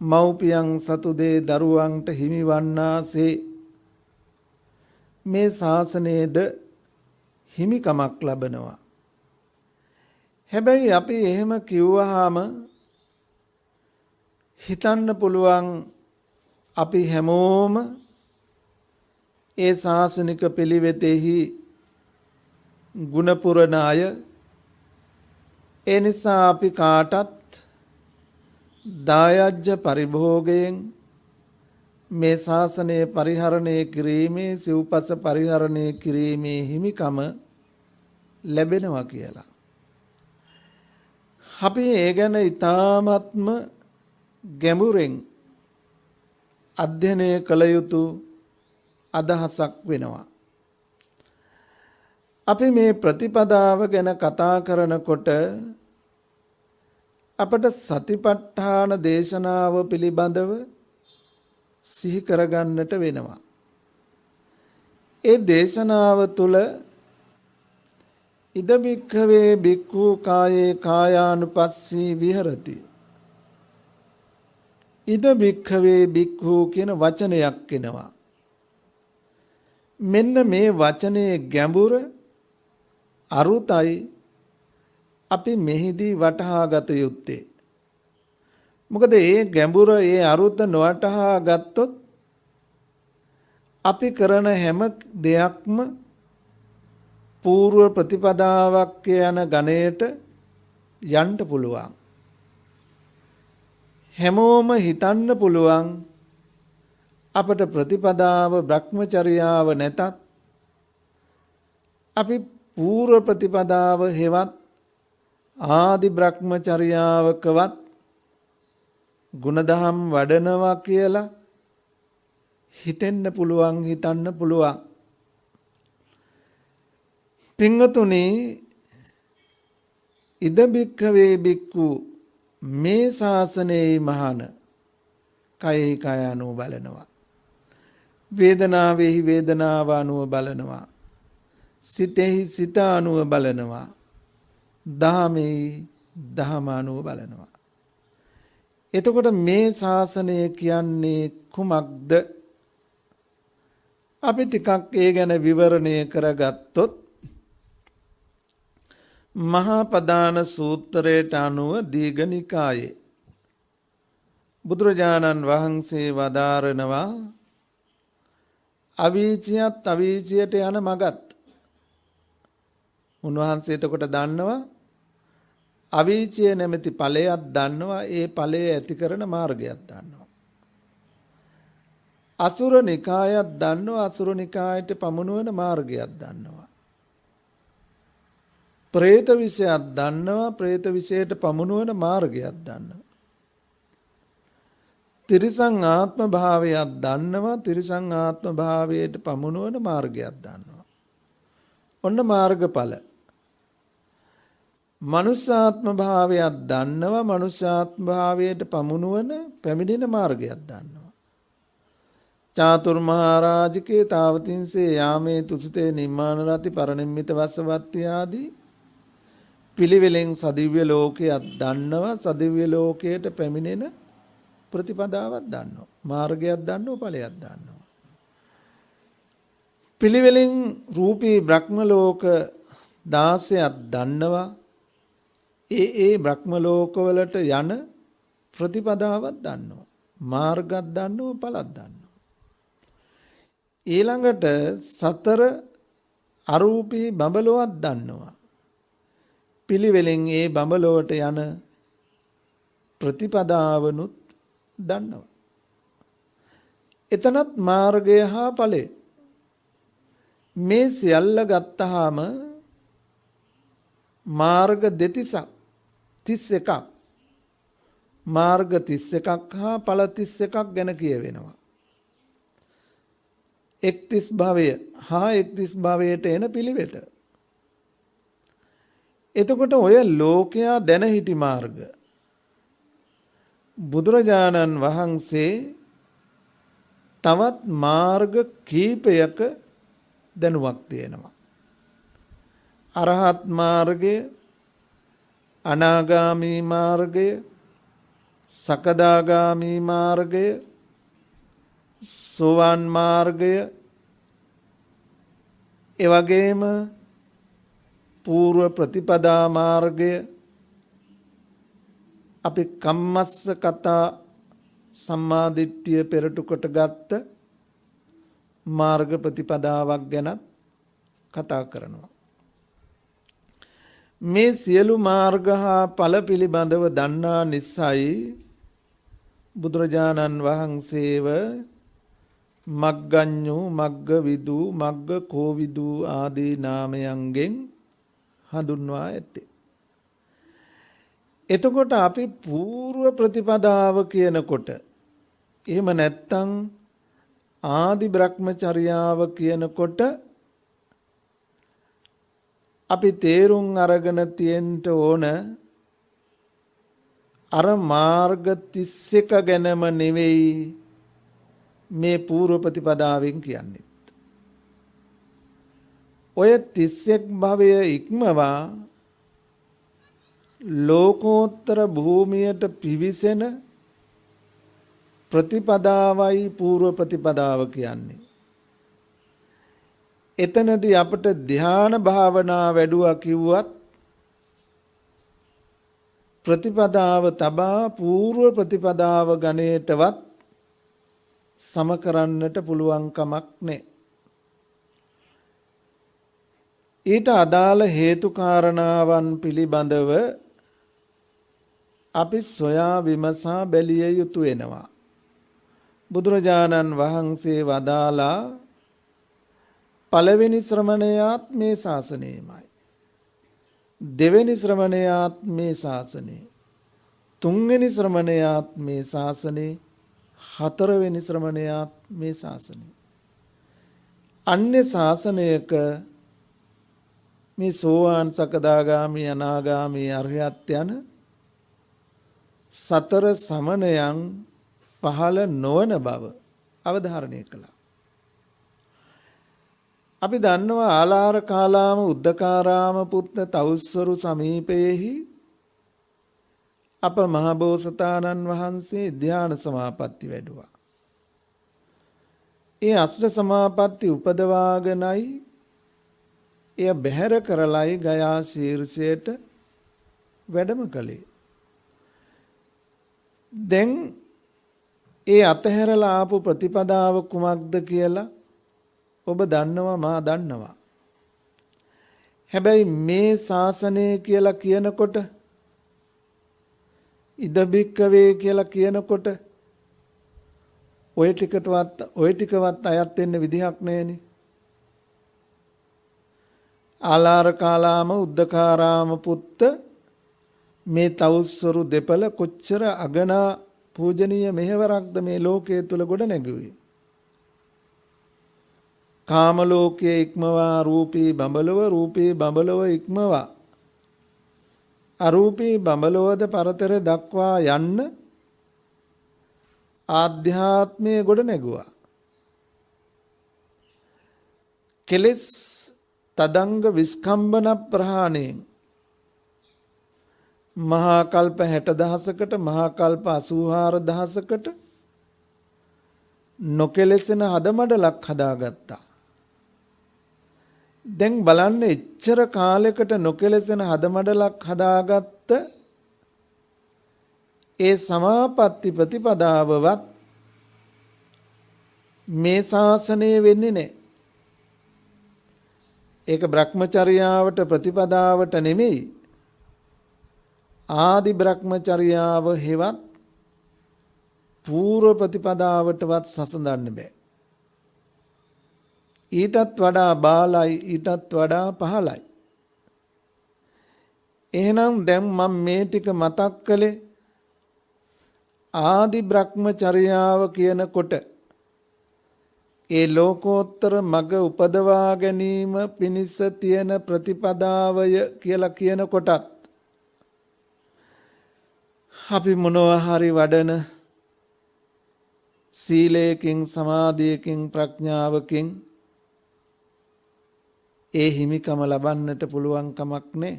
මව්පියන් සතු දේ දරුවන්ට හිමිවන්නාසේ මේ ශාසනයේද හිමිකමක් ලබනවා. හැබැයි අපි එහෙම කිව්වහම හිතන්න පුළුවන් අපි හැමෝම ඒ ශාසනික පිළිවෙතෙහි ගුණ පුරන අය. ඒ නිසා අපි කාටත් දායජ්‍ය පරිභෝගයෙන් මේ ශාසනය පරිහරණය කිරීමේ සිව්පස පරිහරණය කිරීමේ හිමිකම ලැබෙනවා කියලා. අපි ඒ ගැන ඊ타ත්ම ගැඹුරෙන් අධ්‍යයනය කළ යුතු අදහසක් වෙනවා. අපි මේ ප්‍රතිපදාව ගැන කතා කරනකොට අපට සතිපට්ඨාන දේශනාව පිළිබඳව සිහි කරගන්නට වෙනවා. ඒ දේශනාව තුළ ඉද භික්ඛවේ භික්ඛු කායේ කායානුපස්සී විහෙරති. ඉද භික්ඛවේ භික්ඛු කියන වචනයක් එනවා. මෙන්න මේ වචනේ ගැඹුර අරුතයි අපි මෙහිදී වටහා ගත යුත්තේ. මොකද ඒ ගැඹුර ඒ අරුත නොවටහා ගත්තොත් අපි කරන හැම දෙයක්ම పూర్ව ප්‍රතිපදාවක් යන ගණයට යන්න පුළුවන්. හැමෝම හිතන්න පුළුවන් අපට ප්‍රතිපදාව භ්‍රමචර්යාව නැතත් අපි పూర్ව ප්‍රතිපදාව හෙවත් ආදි භ්‍රමචර්යාවකවත් ගුණධම් වඩනවා කියලා හිතෙන්න පුළුවන් හිතන්න පුළුවන්. පින්වතුනි ඉද භික්ඛවේ භික්ඛු මේ ශාසනයේ මහාන කයෙහි කය අනුව බලනවා. වේදනාවෙහි වේදනාව අනුව බලනවා. සිතෙහි සිත අනුව බලනවා. දහමෙහි දහම අනුව බලනවා. එතකොට මේ ශාසනය කියන්නේ කුමක්ද? අපි ටිකක් ඒ ගැන විවරණය කරගත්තොත් මහා ප්‍රධාන සූත්‍රයට අනුව දීඝනිකායේ බුදුරජාණන් වහන්සේ වදාරනවා අවීචියත් අවීචියට යන මගත්. උන්වහන්සේ එතකොට දන්නවා අවීචිය නැමැති ඵලයක් දන්නවා, ඒ ඵලය ඇති කරන මාර්ගයක් දන්නවා. අසුර නිකායක් දන්නවා, අසුර නිකායට පමුණුවන මාර්ගයක් දන්නවා. പ്രേත විෂයක් දන්නවා, പ്രേත විෂයට පමුණුවන මාර්ගයක් දන්නවා. තිරිසං ආත්ම භාවයක් දන්නවා, තිරිසං ආත්ම භාවයට පමුණුවන මාර්ගයක් දන්නවා. ඔන්න මාර්ගඵල. මනුෂ්‍යාත්ම භාවයක් දන්නවා, මනුෂ්‍යාත්ම භාවයට පමුණුවන පැමිණෙන මාර්ගයක් දන්නවා. චාතුර්මහා රාජිකේ තාවතින්සේ යාමේ තුසිතේ නිම්මාන රති පරිනිම්මිත වස්සවත්ති ආදී පිළිවෙලෙන් සදිව්‍ය ලෝකයක් දන්නවා, සදිව්‍ය ලෝකයට පැමිණෙන ප්‍රතිපදාවක් දන්නවා, මාර්ගයක් දන්නවා, ඵලයක් දන්නවා. පිළිවෙලින් රූපී බ්‍රහ්ම ලෝක 16ක් දන්නවා, ඒ බ්‍රහ්ම ලෝකවලට යන ප්‍රතිපදාවක් දන්නවා, මාර්ගයක් දන්නවා, ඵලයක් දන්නවා. ඊළඟට සතර අරූපී බඹලොවක් දන්නවා. පිළිවෙලින් ඒ බඹලොවට යන ප්‍රතිපදාවනුත් දන්නවා. එතනත් මාර්ගය හා ඵලය. මේ සියල්ල ගත්තාම මාර්ග දෙතිසක් 31ක්, මාර්ග 31ක් හා ඵල 31ක් ගැන කියවෙනවා. 31 භවය හා 31 භවයට එන පිළිවෙත. එතකොට ඔය ලෝකයා දැන හිටි මාර්ග බුදුරජාණන් වහන්සේ තවත් මාර්ග කීපයක දැනුවක් තියෙනවා. අරහත් මාර්ගය, අනාගාමී මාර්ගය, සකදාගාමී මාර්ගය, සෝවාන් මාර්ගය, එවැගේම పూర్ව ප්‍රතිපදා මාර්ගය, අපි කම්මස්ස කතා සම්මාදිට්ඨිය පෙරටු කොට ගත්ත මාර්ග ප්‍රතිපදාවක් ගැන කතා කරනවා. මේ සියලු මාර්ග හා ඵල පිළිබඳව දන්නා නිසායි බුදුරජාණන් වහන්සේව මග්ගඤ්ඤෝ, මග්ගවිදු, මග්ගකෝවිදු ආදී නාමයන්ගෙන් හඳුන්වා ඇත්තේ. එතකොට අපි పూర్ව ප්‍රතිපදාව කියනකොට, එහෙම නැත්තම් ආදි බ්‍රහ්මචර්යාව කියනකොට අපි තේරුම් අරගෙන තියෙන්න ඕන අර මාර්ග 31 ගැනම නෙවෙයි මේ పూర్ව ප්‍රතිපදාවෙන් කියන්නේ. ඔය 31 භවය ඉක්මවා ලෝකෝත්තර භූමියට පිවිසෙන ප්‍රතිපදාවයි పూర్ව ප්‍රතිපදාව කියන්නේ. එතනදී අපට ධ්‍යාන භාවනා වැඩුවා කිව්වත් ප්‍රතිපදාව තබා పూర్ව ප්‍රතිපදාව ගණයටවත් සම කරන්නට පුළුවන් කමක් නැහැ. ඊට අදාළ හේතු කාරණාවන් පිළිබඳව අපි සොයා විමසා බැලිය යුතු වෙනවා. බුදුරජාණන් වහන්සේ වදාලා පළවෙනි ශ්‍රමණයාත් මේ ශාසනයමයි, දෙවෙනි ශ්‍රමණයාත් මේ ශාසනය, තුන්වෙනි ශ්‍රමණයාත් මේ ශාසනය, හතරවෙනි ශ්‍රමණයාත් මේ ශාසනය. අන්‍ය ශාසනයක මේ සෝවාන්, සකදාගාමී, අනාගාමී, අරහත් යන සතර සමණයන් පහළ නොවන බව අවධාරණය කළා. අපි දන්නවා ආලාර කාලාම උද්දකාරාම පුත්ත තවුස්සරු සමීපයේහි අප මහබෝසතාණන් වහන්සේ ධ්‍යාන සමාපatti වැඩුවා. ඒ අෂ්ට සමාපatti උපදවාගෙනයි එය බැහැර කරලයි ගයා ශීර්ෂයට වැඩම කළේ. දැන් ඒ අතහැරලා ආපු ප්‍රතිපදාව කුමක්ද කියලා ඔබ දන්නවා, මා දන්නවා. හැබැයි මේ ශාසනය කියලා කියනකොට, ඉද බික්කවේ කියලා කියනකොට ඔය ටිකවත් අයත් වෙන්න විදිහක් නැහෙනේ. ආලාර කාලාම උද්දකාරාම පුත්ත මේ තවුස්සරු දෙපළ කොච්චර අගනා පූජනීය මෙහෙවරක්ද මේ ලෝකයේ තුල ගොඩ නැගුවේ. කාම ලෝකයේ ඉක්මවා රූපී බඹලව, රූපී බඹලව ඉක්මවා අරූපී බඹලවද පරතර දක්වා යන්න ආධ්‍යාත්මයේ ගොඩ නැගුවා. කෙලෙස් තදංග විස්කම්බන ප්‍රහාණයෙන් මහා කල්ප 60,000කට මහා කල්ප 84,000කට නොකෙලෙසෙන හදමඩලක් හදාගත්තා. දැන් බලන්න, එච්චර කාලයකට නොකෙලෙසෙන හදමඩලක් හදාගත්ත ඒ සමාපatti ප්‍රතිපදාවවත් මේ ශාසනය වෙන්නේ නැහැ. ඒක බ්‍රහ්මචර්යාවට ප්‍රතිපදාවට නෙමෙයි, ආදි බ්‍රහ්මචර්යාව හෙවත් පූර්ව ප්‍රතිපදාවටවත් සසඳන්න බෑ. ඊටත් වඩා බාලයි, ඊටත් වඩා පහලයි. එහෙනම් දැන් මම මේ ටික මතක් කළේ ආදි බ්‍රහ්මචර්යාව කියනකොට ඒ ලෝකෝත්තර මග උපදවා ගැනීම පිණිස තියෙන ප්‍රතිපදාවය කියලා කියනකොටත් අපි මොනවා හරි වඩන සීලයකින්, සමාධියකින්, ප්‍රඥාවකින් ඒ හිමිකම ලබන්නට පුළුවන් කමක් නැහැ.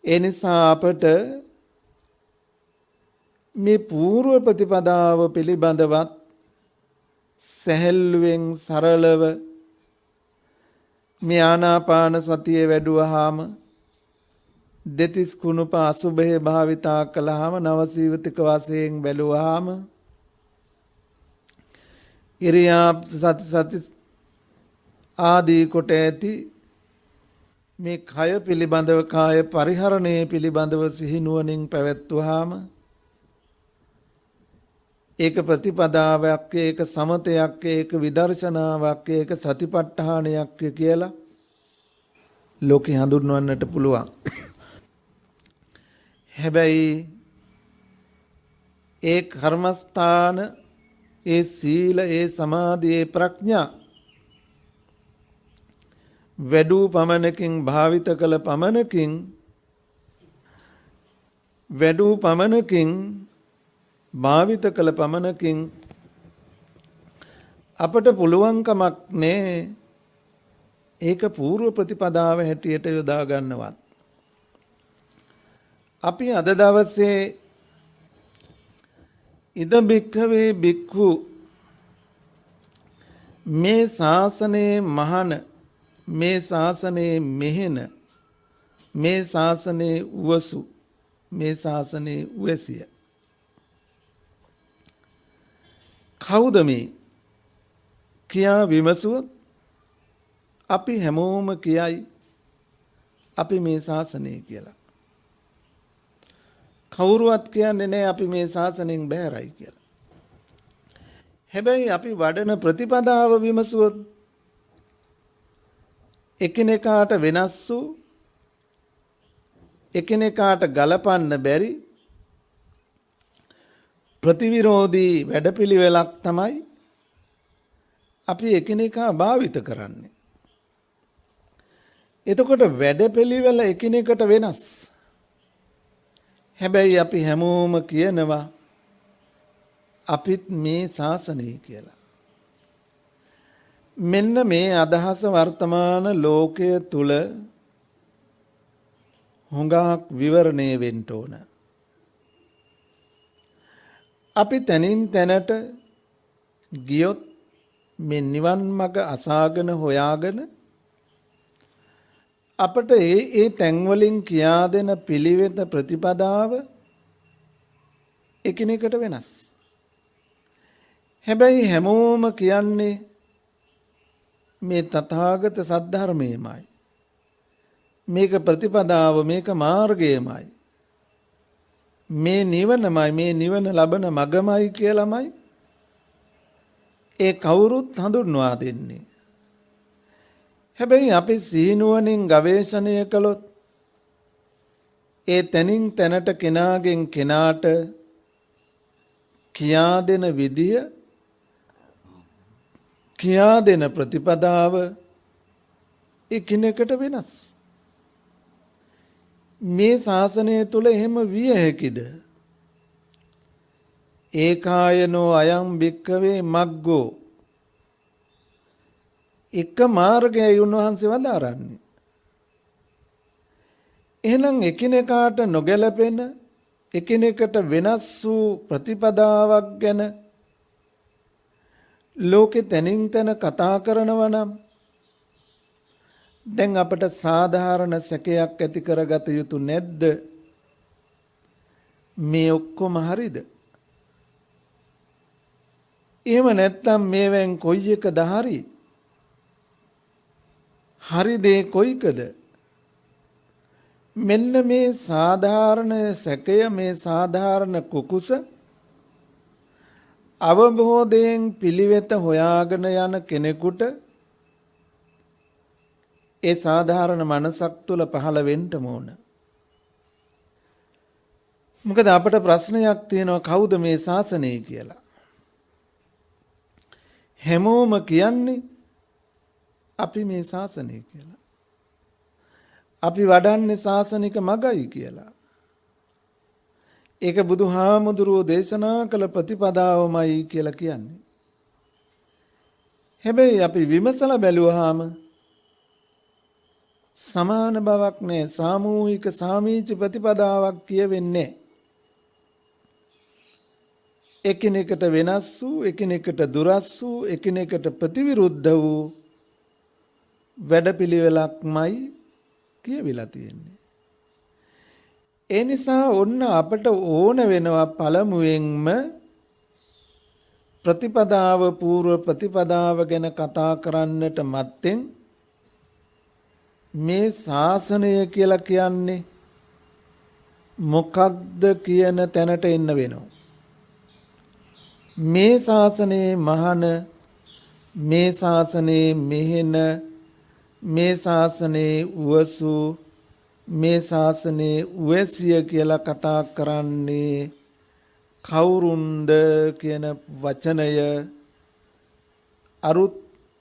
ඒ නිසා අපට මේ පූර්ව ප්‍රතිපදාව පිළිබඳවත් සැහැල්ලුවෙන් සරලව මේ ආනාපාන සතිය වැඩුවාම, දෙතිස් කුණුප අසුභය භාවිතා කළාම, නවසීවතික වශයෙන් බැලුවාම, ඉරියාප්ත සති ආදී කොට ඇති මේ කය පිළිබඳව, කාය පරිහරණය පිළිබඳව සිහිනුවණින් පැවැත්වුවාම ඒක ප්‍රතිපදාවක්, ඒක සමතයක්, ඒක විදර්ශනාවක්, ඒක සතිපට්ඨානයක් කියලා ලෝකේ හඳුන්වන්නට පුළුවන්. හැබැයි ඒ කර්මස්ථාන, ඒ සීල, ඒ සමාධි, ඒ ප්‍රඥා වැඩූ පමණකින්, භාවිත කළ පමණකින්, වැඩූ පමණකින්, භාවිත කළ පමණකින් අපට පුළුවන්කමක් නෑ ඒක පූර්ව ප්‍රතිපදාව හැටියට යොදා ගන්නවත්. අපි අද දවසේ ඉද බික්ඛවේ බික්ඛු මේ ශාසනයේ මහාන, මේ ශාසනයේ මෙහෙන, මේ ශාසනයේ උවසු, මේ ශාසනයේ උවැසිය කවුද මේ කියා විමසුවොත් අපි හැමෝම කියයි අපි මේ ශාසනය කියලා. කවුරුවත් කියන්නේ නැහැ අපි මේ ශාසනයෙන් බැහැරයි කියලා. හැබැයි අපි වඩන ප්‍රතිපදාව විමසුවොත් එකිනෙකාට වෙනස් වූ, එකිනෙකාට ගලපන්න බැරි ප්‍රතිවිරෝධී වැඩපිළිවෙලක් තමයි අපි එකිනෙකා භාවිත කරන්නේ. එතකොට වැඩපිළිවෙල එකිනෙකට වෙනස්. හැබැයි අපි හැමෝම කියනවා අපිත් මේ ශාසනය කියලා. මෙන්න මේ අදහස වර්තමාන ලෝකයේ තුල හුඟක් විවරණය වෙන්න ඕන. අපි තනින් තැනට ගියොත් මේ නිවන් මඟ අසාගෙන හොයාගෙන අපට ඒ තැන්වලින් කියා දෙන පිළිවෙත ප්‍රතිපදාව එකිනෙකට වෙනස්. හැබැයි හැමෝම කියන්නේ මේ තථාගත සද්ධර්මයමයි. මේක ප්‍රතිපදාව, මේක මාර්ගයමයි. මේ නිවනමයි, මේ නිවන ලබන මගමයි කියලාමයි ඒ කවුරුත් හඳුන්වා දෙන්නේ. හැබැයි අපි සීනුවණින් ගවේෂණය කළොත් ඒ තනින් තැනට කෙනාගෙන් කෙනාට කියා දෙන විදිය, කියා දෙන ප්‍රතිපදාව එකිනෙකට වෙනස්. මේ ශාසනය තුල එහෙම විය හැකිද? ඒකායනෝ අයං භික්ඛවේ මග්ගෝ, එක මාර්ගයයි උන්වහන්සේ වදාරන්නේ. එහෙනම් එකිනෙකාට නොගැලපෙන, එකිනෙකට වෙනස් වූ ප්‍රතිපදාවක් ගැන ලෝකෙ තනින් තන කතා කරනවා නම් දැන් අපට සාධාරණ සැකයක් ඇති කරගත යුතු නැද්ද? මේ ඔක්කොම හරිද? එහෙම නැත්නම් මේවෙන් කොයි එකද හරි? හරි දේ කොයිකද? මෙන්න මේ සාධාරණ සැකය, මේ සාධාරණ කුකුස අවබෝධයෙන් පිළිවෙත හොයාගෙන යන කෙනෙකුට ඒ සාධාරණ මනසක් තුල පහළ වෙන්න ඕන. මොකද අපට ප්‍රශ්නයක් තියෙනවා, කවුද මේ ශාසනය කියලා? හැමෝම කියන්නේ අපි මේ ශාසනය කියලා. අපි වඩන්නේ ශාසනික මගයි කියලා. ඒක බුදුහාමුදුරුවෝ දේශනා කළ ප්‍රතිපදාවමයි කියලා කියන්නේ. හැබැයි අපි විමසලා බැලුවාම සමාන බවක් නැහැ. සාමූහික සාමීච ප්‍රතිපදාවක් කියවෙන්නේ. එකිනෙකට වෙනස් වූ, එකිනෙකට දුරස් වූ, එකිනෙකට ප්‍රතිවිරුද්ධ වූ වැඩපිළිවෙලක්මයි කියවිලා තියෙන්නේ. ඒ නිසා ඔන්න අපට ඕන වෙනවා පළමුවෙන්ම ප්‍රතිපදාව, పూర్ව ප්‍රතිපදාව ගැන කතා කරන්නට මත්තෙන් මේ ශාසනය කියලා කියන්නේ මොකක්ද කියන තැනට එන්න වෙනවා. මේ ශාසනයේ මහාන, මේ ශාසනයේ මෙහෙණ, මේ ශාසනයේ උවසු, මේ ශාසනයේ උවැසිය කියලා කතා කරන්නේ කවුරුන්ද කියන වචනය අරුත්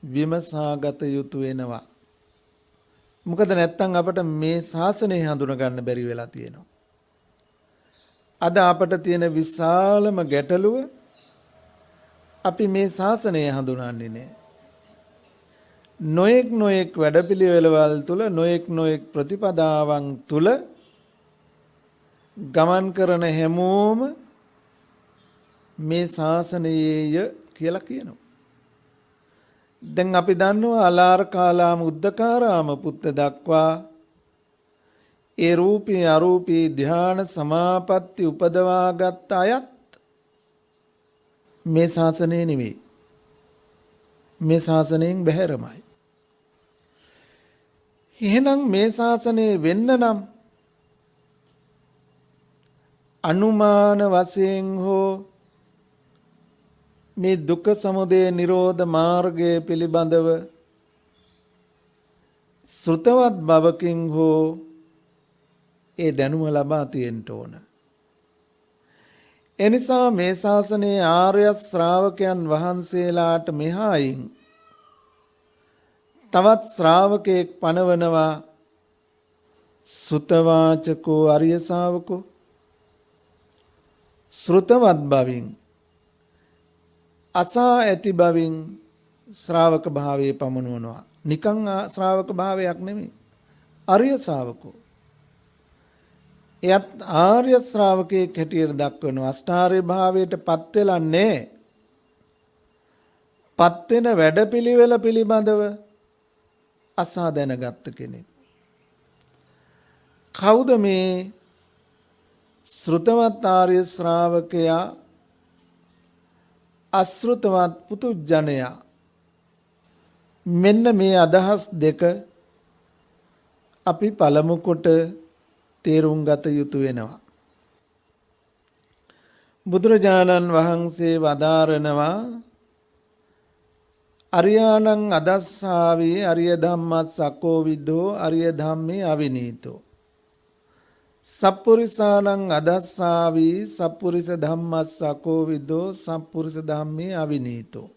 විමසාගත යුතු වෙනවා. මොකද නැත්තම් අපට මේ ශාසනය හඳුනා ගන්න බැරි වෙලා තියෙනවා. අද අපට තියෙන විශාලම ගැටලුව අපි මේ ශාසනය හඳුනන්නේ නැහැ. නොඑක් නොඑක් වැඩපිළිවෙළවල් තුල, නොඑක් නොඑක් ප්‍රතිපදාවන් තුල ගමන් කරන හැමෝම මේ ශාසනයේය කියලා කියනවා. දැන් අපි දන්නවා අලාරකාලාම උද්දකාරාම පුත්ත දක්වා ඒ රූපී අරූපී ධ්‍යාන සමාපatti උපදවාගත් අයත් මේ ශාසනය නෙවෙයි. මේ ශාසනයෙන් බැහැරමයි. එහෙනම් මේ ශාසනය වෙන්න නම් අනුමාන වශයෙන් හෝ මේ දුක්ඛ සමුදය නිරෝධ මාර්ගය පිළිබඳව ශ්‍රුතවත් බවකින් හෝ ඒ දැනුම ලබා තියෙන්න ඕන. එනිසා මේ ශාසනයේ ආර්ය ශ්‍රාවකයන් වහන්සේලාට මෙහායින් තවත් ශ්‍රාවකෙක් පනවනවා, සුතවාචකෝ ආර්ය ශාවකෝ. ශ්‍රුතවත් බවින්, අසා ඇති බවින් ශ්‍රාවක භාවයේ පමනවනවා. නිකං ශ්‍රාවක භාවයක් නෙමෙයි. ආර්ය ශාවකෝ. එයත් ආර්ය ශ්‍රාවකයෙක් හැටියට දක්වනවා. අෂ්ටාර්ය භාවයට පත් වෙලා නැහැ. පත් වෙන වැඩපිළිවෙල පිළිබඳව අසා දැනගත්ත කෙනෙක්. කවුද මේ ශ්‍රුතවත් ආර්ය ශ්‍රාවකයා අශ්‍රුතවත් පුතුජනයා? මෙන්න මේ අදහස් දෙක අපි පළමු කොට තේරුම් ගත යුතු වෙනවා. බුදුරජාණන් වහන්සේ වදාරනවා අරියාණං අදස්සාවේ අරිය ධම්මස් අකෝවිදෝ අරිය ධම්මේ අවිනීතෝ. සප්පුරිසාණං අදස්සාවේ සප්පුරිස ධම්මස් අකෝවිදෝ සප්පුරිස ධම්මේ අවිනීතෝ.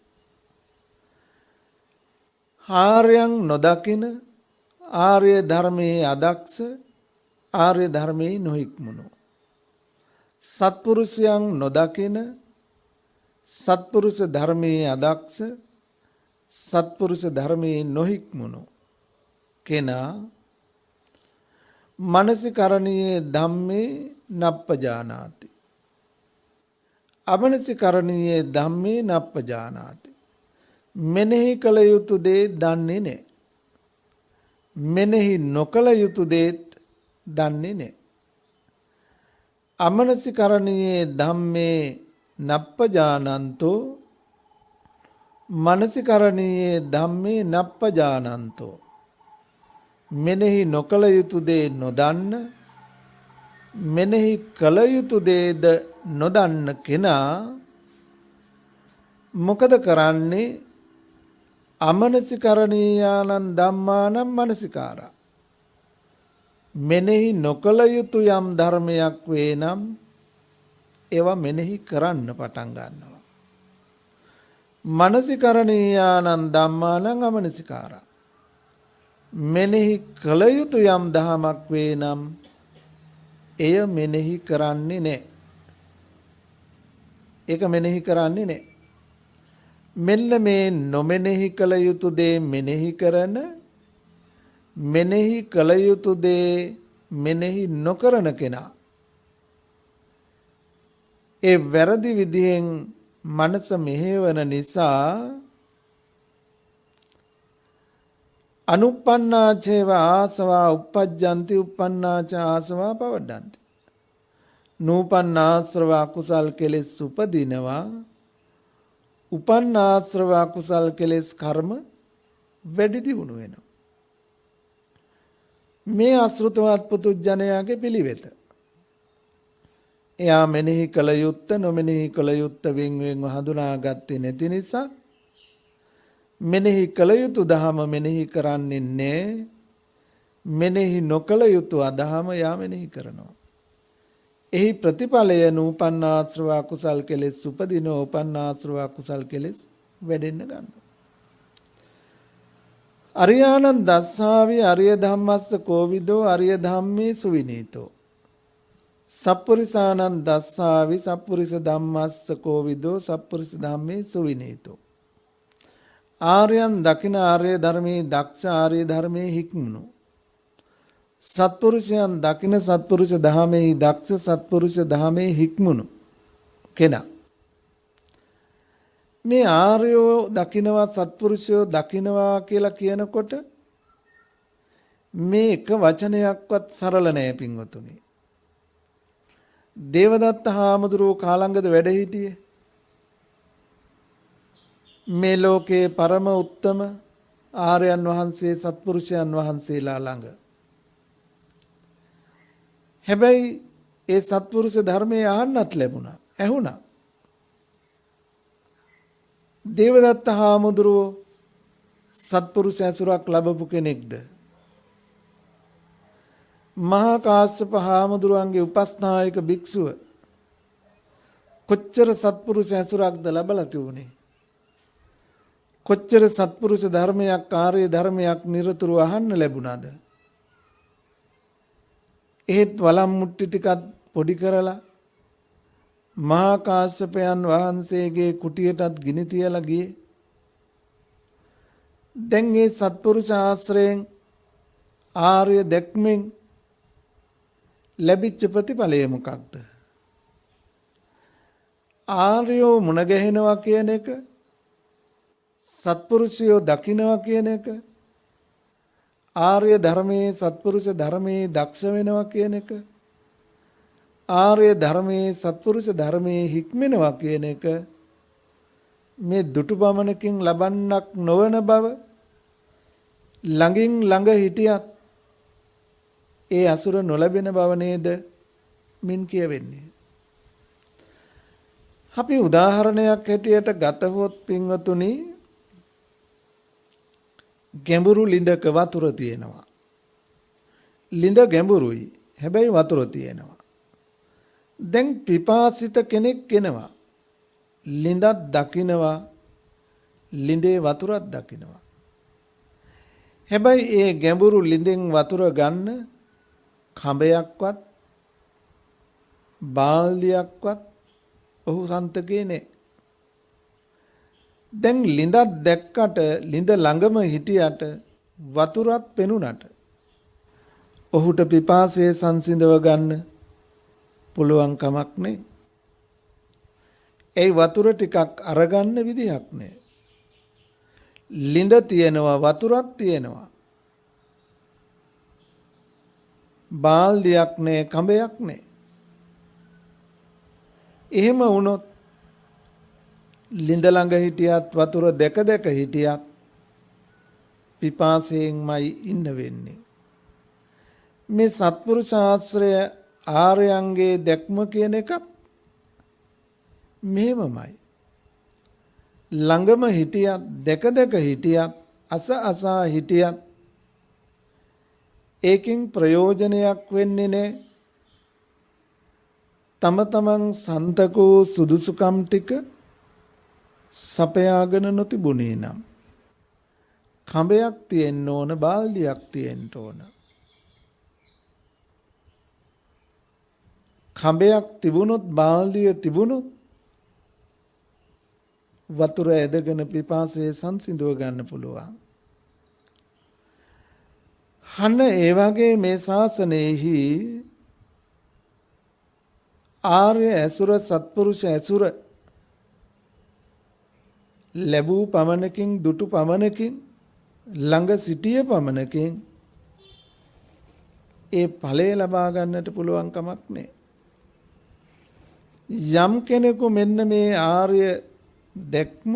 ආර්යයන් නොදකින ආර්ය ධර්මයේ අදක්ෂ ආර්ය ධර්මයේ නොහික්මුණු. සත්පුරුෂයන් නොදකින සත්පුරුෂ ධර්මයේ අදක්ෂ සත්පුරුෂ ධර්මයේ නොහික්මුණු කෙනා මනසිකරණීයේ ධම්මේ නප්පජානාති. අමනසිකරණීයේ ධම්මේ නප්පජානාති. මෙනෙහි කළ යුතු දේ දන්නේ නැහැ. මෙනෙහි නොකළ යුතු දේත් දන්නේ නැහැ. අමනසිකරණීයේ ධම්මේ නප්පජානන්තෝ මනසිකරණීයේ ධම්මේ නප්පජානන්තෝ. මෙනෙහි නොකළ යුතු දේ නොදන්න මෙනෙහි කළ යුතු දේද නොදන්න කෙනා මොකද කරන්නේ? අමනසිකරණීයානං ධම්මානං මනසිකාරා. මෙනෙහි නොකළ යුතු යම් ධර්මයක් වේ නම් ඒවා මෙනෙහි කරන්න පටන් ගන්නවා. මනසිකරණීයානං ධම්මානං අමනසිකාරා. මෙනෙහි කළ යුතු යම් දහමක් වේ නම් එය මෙනෙහි කරන්නේ නැහැ. ඒක මෙනෙහි කරන්නේ නැහැ. මෙන්න මේ නොමෙනෙහි කළ යුතු දේ මෙනෙහි කරන මෙනෙහි කළ යුතු දේ මෙනෙහි නොකරන කෙනා ඒ වැරදි විදිහෙන් මනස මෙහෙවන නිසා අනුප්පන්නාචේව ආසවා uppajjanti uppannāca ආසවා පවඩ්ඩන්ති. නූපන්නාශ්‍රව අකුසල් කෙලෙස් උපදිනවා. උපන්නාශ්‍රව අකුසල් කෙලෙස් කර්ම වැඩි දියුණු වෙනවා. මේ අසෘතවත් පුතුජනයාගේ පිළිවෙත. එයා මෙනෙහි කළ යුත්ත නොමෙනෙහි කළ යුත්ත වෙන්වෙන්ව හඳුනාගත්තේ නැති නිසා මෙනෙහි කළ යුතු දහම මෙනෙහි කරන්නේ නැහැ. මෙනෙහි නොකළ යුතු අදහම යා මෙනෙහි කරනවා. එහි ප්‍රතිඵලය නූපන්නාශ්‍රව අකුසල් කෙලෙස් උපදින උපන්නාශ්‍රව අකුසල් කෙලෙස් වැඩෙන්න ගන්නවා. අරියාණං දස්සාවේ අරිය ධම්මස්ස කෝවිදෝ අරිය ධම්මේ සුවිනීතෝ. සප්පුරිසාණං දස්සාවේ සප්පුරිස ධම්මස්ස කෝවිදෝ සප්පුරිස ධම්මේ සුවිනීතෝ. ආර්යයන් දකින ආර්ය ධර්මයේ දක්ෂ ආර්ය ධර්මයේ හික්මුණු. සත්පුරුෂයන් දකින සත්පුරුෂ දහමෙහි දක්ෂ සත්පුරුෂ දහමෙහි හික්මුණු කෙනා. මේ ආර්යෝ දකිනවා සත්පුරුෂයෝ දකිනවා කියලා කියනකොට මේ එක වචනයක්වත් සරල නෑ පින්වතුනි. දේවදත්ත හාමුදුරුවෝ කාලංගද වැඩ හිටියේ මේ ලෝකයේ පරම උත්තම ආර්යයන් වහන්සේ සත්පුරුෂයන් වහන්සේලා ළඟ. හැබැයි ඒ සත්පුරුෂ ධර්මයේ අහන්නත් ලැබුණා. ඇහුණා. දේවදත්ත හාමුදුරුවෝ සත්පුරුෂ ඇසුරක් ලැබපු කෙනෙක්ද? මහා කාශ්‍යප හාමුදුරුවන්ගේ උපස්නායක භික්ෂුව කොච්චර සත්පුරුෂ ඇසුරක්ද ලැබලා තිබුණේ? කොච්චර සත්පුරුෂ ධර්මයක් ආර්ය ධර්මයක් නිරතුරුව අහන්න ලැබුණාද? ඒත් වලම් මුට්ටි ටිකක් පොඩි කරලා මහා කාශ්‍යපයන් වහන්සේගේ කුටියටත් ගිනි තියලා ගියේ. දැන් මේ සත්පුරුෂ ආශ්‍රයෙන් ආර්ය දැක්මෙන් ලැබිච්ච ප්‍රතිඵලය මොකක්ද? ආර්යෝ මුණ ගැහෙනවා කියන එක, සත්පුරුෂයෝ දකින්නවා කියන එක, ආර්ය ධර්මයේ සත්පුරුෂ ධර්මයේ දක්ෂ වෙනවා කියන එක, ආර්ය ධර්මයේ සත්පුරුෂ ධර්මයේ හික්මෙනවා කියන එක මේ දුටු බමනකින් ලබන්නක් නොවන බව ළඟින් ළඟ හිටියත් ඒ අසුර නොලැබෙන බව නේද මින් කියවෙන්නේ. අපි උදාහරණයක් හැටියට ගතහොත් පින්වතුනි, ගැඹුරු ලිඳක වතුර තියෙනවා. ලිඳ ගැඹුරුයි. හැබැයි වතුර තියෙනවා. දැන් පිපාසිත කෙනෙක් එනවා. ලිඳක් දකින්නවා. ලිඳේ වතුරක් දකින්නවා. හැබැයි ඒ ගැඹුරු ලිඳෙන් වතුර ගන්න කඹයක්වත් බාල්දියක්වත් ඔහු සන්තකේ නෑ. දැන් ලිඳක් දැක්කට ලිඳ ළඟම හිටියට වතුරත් පෙනුනට ඔහුට පිපාසය සංසිඳව ගන්න පුළුවන් කමක් නෑ. ඒ වතුර ටිකක් අරගන්න විදිහක් නෑ. ලිඳ තියෙනවා, වතුරක් තියෙනවා. බාල්දියක් නෑ, කඹයක් නෑ. එහෙම වුණොත් ලිඳ ළඟ හිටියත් වතුර දැක දැක හිටියත් පිපාසයෙන්මයි ඉන්න වෙන්නේ. මේ සත්පුරුෂ ආශ්‍රය ආර්යයන්ගේ දැක්ම කියන එක මෙහෙමමයි. ළඟම හිටියත් දැක දැක හිටියත් අස අසා හිටියත් ඒකෙන් ප්‍රයෝජනයක් වෙන්නේ නැහැ. තම තමන් සන්තකෝ සුදුසුකම් ටික සපයාගෙන නොතිබුණේ නම් කඹයක් තියෙන්න ඕන, බාල්දියක් තියෙන්න ඕන. කඹයක් තිබුණොත්, බාල්දිය තිබුණොත් වතුර ඇදගෙන පිපාසය සංසිඳව ගන්න පුළුවන්. අන්න ඒ වගේ මේ ශාසනයෙහි ආර්ය ඇසුර, සත්පුරුෂ ඇසුර ලැබූ පමණකින්, දුටු පමණකින්, ළඟ සිටිය පමණකින් ඒ ඵලය ලබා ගන්නට පුළුවන් කමක් නැහැ. යම් කෙනෙකු මෙන්න මේ ආර්ය දැක්ම,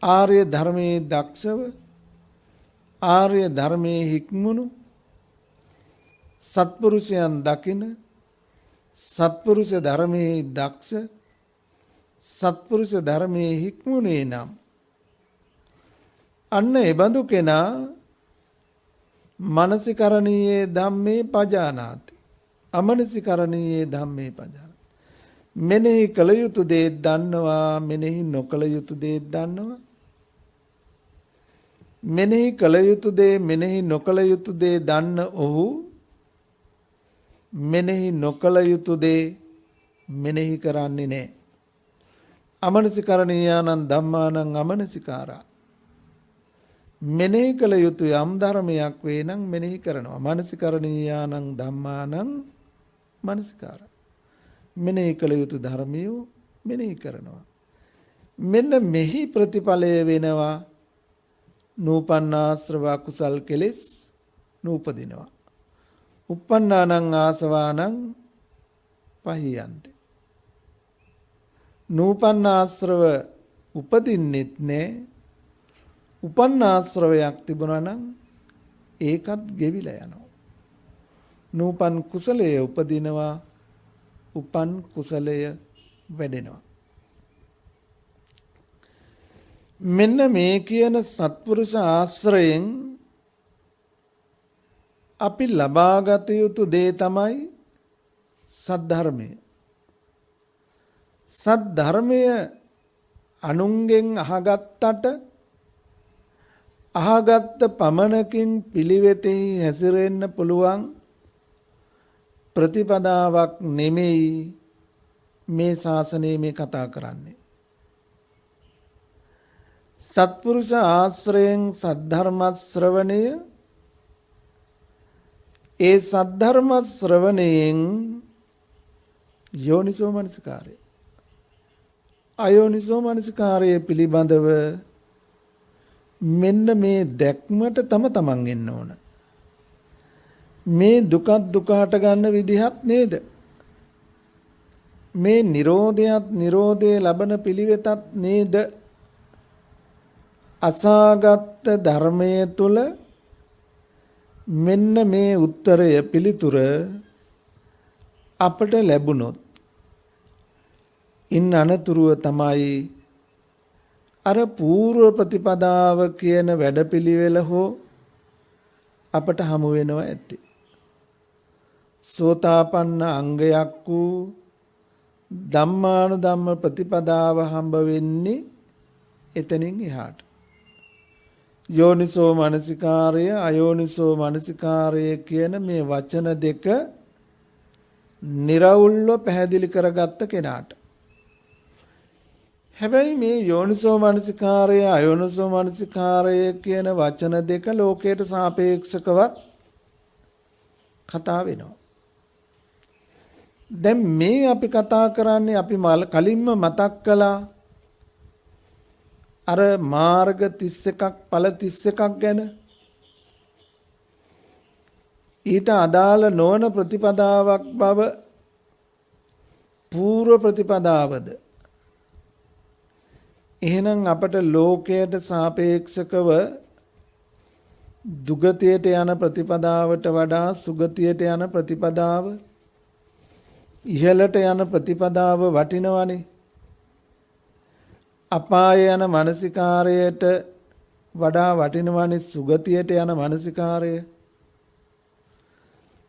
ආර්ය ධර්මයේ දක්ෂව, ආර්ය ධර්මයේ හික්මුණු, සත්පුරුෂයන් දකින, සත්පුරුෂ ධර්මයේ දක්ෂ, සත්පුරුෂ ධර්මයේ හික්මුණේ නම් අන්න එබඳු කෙනා මනසිකරණීයේ ධම්මේ පජානාති, අමනසිකරණීයේ ධම්මේ පජානාති. මෙනෙහි කළ යුතු දේ දන්නවා, මෙනෙහි නොකළ යුතු දේ දන්නවා. මෙනෙහි කළ යුතු දේ, මෙනෙහි නොකළ යුතු දේ දන්න ඔහු මෙනෙහි නොකළ යුතු දේ මෙනෙහි කරන්නේ නැහැ. අමනසිකරණීයානං ධම්මානං අමනසිකාරා. මෙනෙහි කළ යුතු යම් ධර්මයක් වේ නම් මෙනෙහි කරනවා. මනසිකරණීයානං ධම්මානං මනසිකාරා. මෙනෙහි කළ යුතු ධර්මිය මෙනෙහි කරනවා. මෙන්න මෙහි ප්‍රතිඵලය වෙනවා නූපන්නාශ්‍රව කුසල් කෙලෙස් නූපදිනවා. uppannānaṁ āsavānaṁ පහියන්ති. නූපන්නාශ්‍රව උපදින්නෙත් නෑ. උපන්නාශ්‍රවයක් තිබුණා නම් ඒකත් ගෙවිලා යනවා. නූපන් කුසලය උපදිනවා, උපන් කුසලය වැඩෙනවා. මෙන්න මේ කියන සත්පුරුෂ ආශ්‍රයෙන් අපි ලබාගත යුතු දේ තමයි සද්ධර්මය. සද්ධර්මය අනුන්ගෙන් අහගත්තට අහගත්ත පමණකින් පිළිවෙතෙහි හැසිරෙන්න පුළුවන් ප්‍රතිපදාවක් නෙමෙයි මේ ශාසනයේ මේ කතා කරන්නේ. සත්පුරුෂ ආශ්‍රයෙන් සද්ධර්ම ශ්‍රවණය ඒ සද්ධර්ම ශ්‍රවණයෙන් යෝනිසෝ මනසිකාරය අයෝනිසෝ මනසිකාරය පිළිබඳව මෙන්න මේ දැක්මට තමන් එන්න ඕන. මේ දුකත් දුකට ගන්න විදිහක් නේද? මේ නිරෝධයත් නිරෝධය ලබන පිළිවෙතත් නේද? අසාගත් ධර්මයේ තුල මෙන්න මේ උත්තරය පිළිතුර අපට ලැබුණොත් ඉන් අනතුරුව තමයි අර పూర్ව ප්‍රතිපදාව කියන වැඩපිළිවෙල හෝ අපට හමු වෙනවා ඇත්තේ. සෝතාපන්න අංගයක් වූ ධම්මානුධම්ම ප්‍රතිපදාව හම්බ වෙන්නේ එතනින් එහාට. යෝනිසෝ මනසිකාරය අයෝනිසෝ මනසිකාරය කියන මේ වචන දෙක නිර්වුල්ව පැහැදිලි කරගත්ත කෙනාට. හැබැයි මේ යෝනිසෝ මනසිකාරය අයෝනිසෝ මනසිකාරය කියන වචන දෙක ලෝකයට සාපේක්ෂකවත් කතා වෙනවා. දැන් මේ අපි කතා කරන්නේ අපි කලින්ම මතක් කළා අර මාර්ග 31ක් ඵල 31ක් ගැන. ඊට අදාළ නොවන ප්‍රතිපදාවක් බව పూర్ව ප්‍රතිපදාවද. එහෙනම් අපට ලෝකයට සාපේක්ෂකව දුගතියට යන ප්‍රතිපදාවට වඩා සුගතියට යන ප්‍රතිපදාව ඉහළට යන ප්‍රතිපදාව වටිනවනේ. අපාය යන මානසිකාරයට වඩා වටිනවනේ සුගතියට යන මානසිකාරය.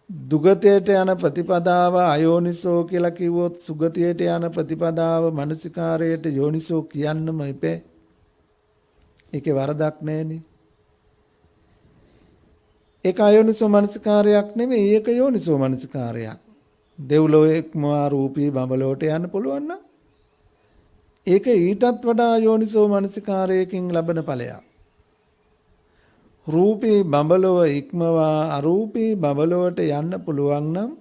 දුගතියට යන ප්‍රතිපදාව අයෝනිසෝ කියලා කිව්වොත් සුගතියට යන ප්‍රතිපදාව මානසිකාරයට යෝනිසෝ කියන්නම එපේ. ඒකේ වරදක් නැහැනේ. ඒක අයෝනිසෝ මානසිකාරයක් නෙමෙයි, ඒක යෝනිසෝ මානසිකාරයක්. දෙව්ලොවේක්මවා රූපී බඹලොවට යන්න පුළුවන් නම් ඒක ඊටත් වඩා යෝනිසෝ මානසිකාරයකින් ලබන ඵලයක්. රූපී බඹලොව ඉක්මවා අරූපී බඹලොවට යන්න පුළුවන් නම්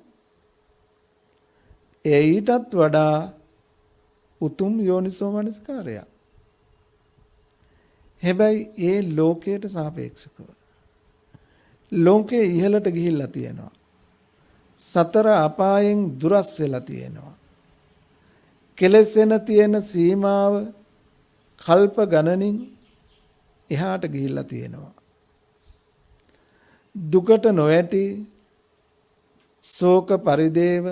ඒ ඊටත් වඩා උතුම් යෝනිසෝ මානසිකාරයක්. හැබැයි ඒ ලෝකයට සාපේක්ෂව ලෝකේ ඉහළට ගිහිල්ලා තියෙනවා. සතර අපායෙන් දුරස් වෙලා තියෙනවා. කෙලෙසෙන තියෙන සීමාව කල්ප ගණනින් එහාට ගිහිල්ලා තියෙනවා. දුකට නොඇටි ශෝක පරිදේව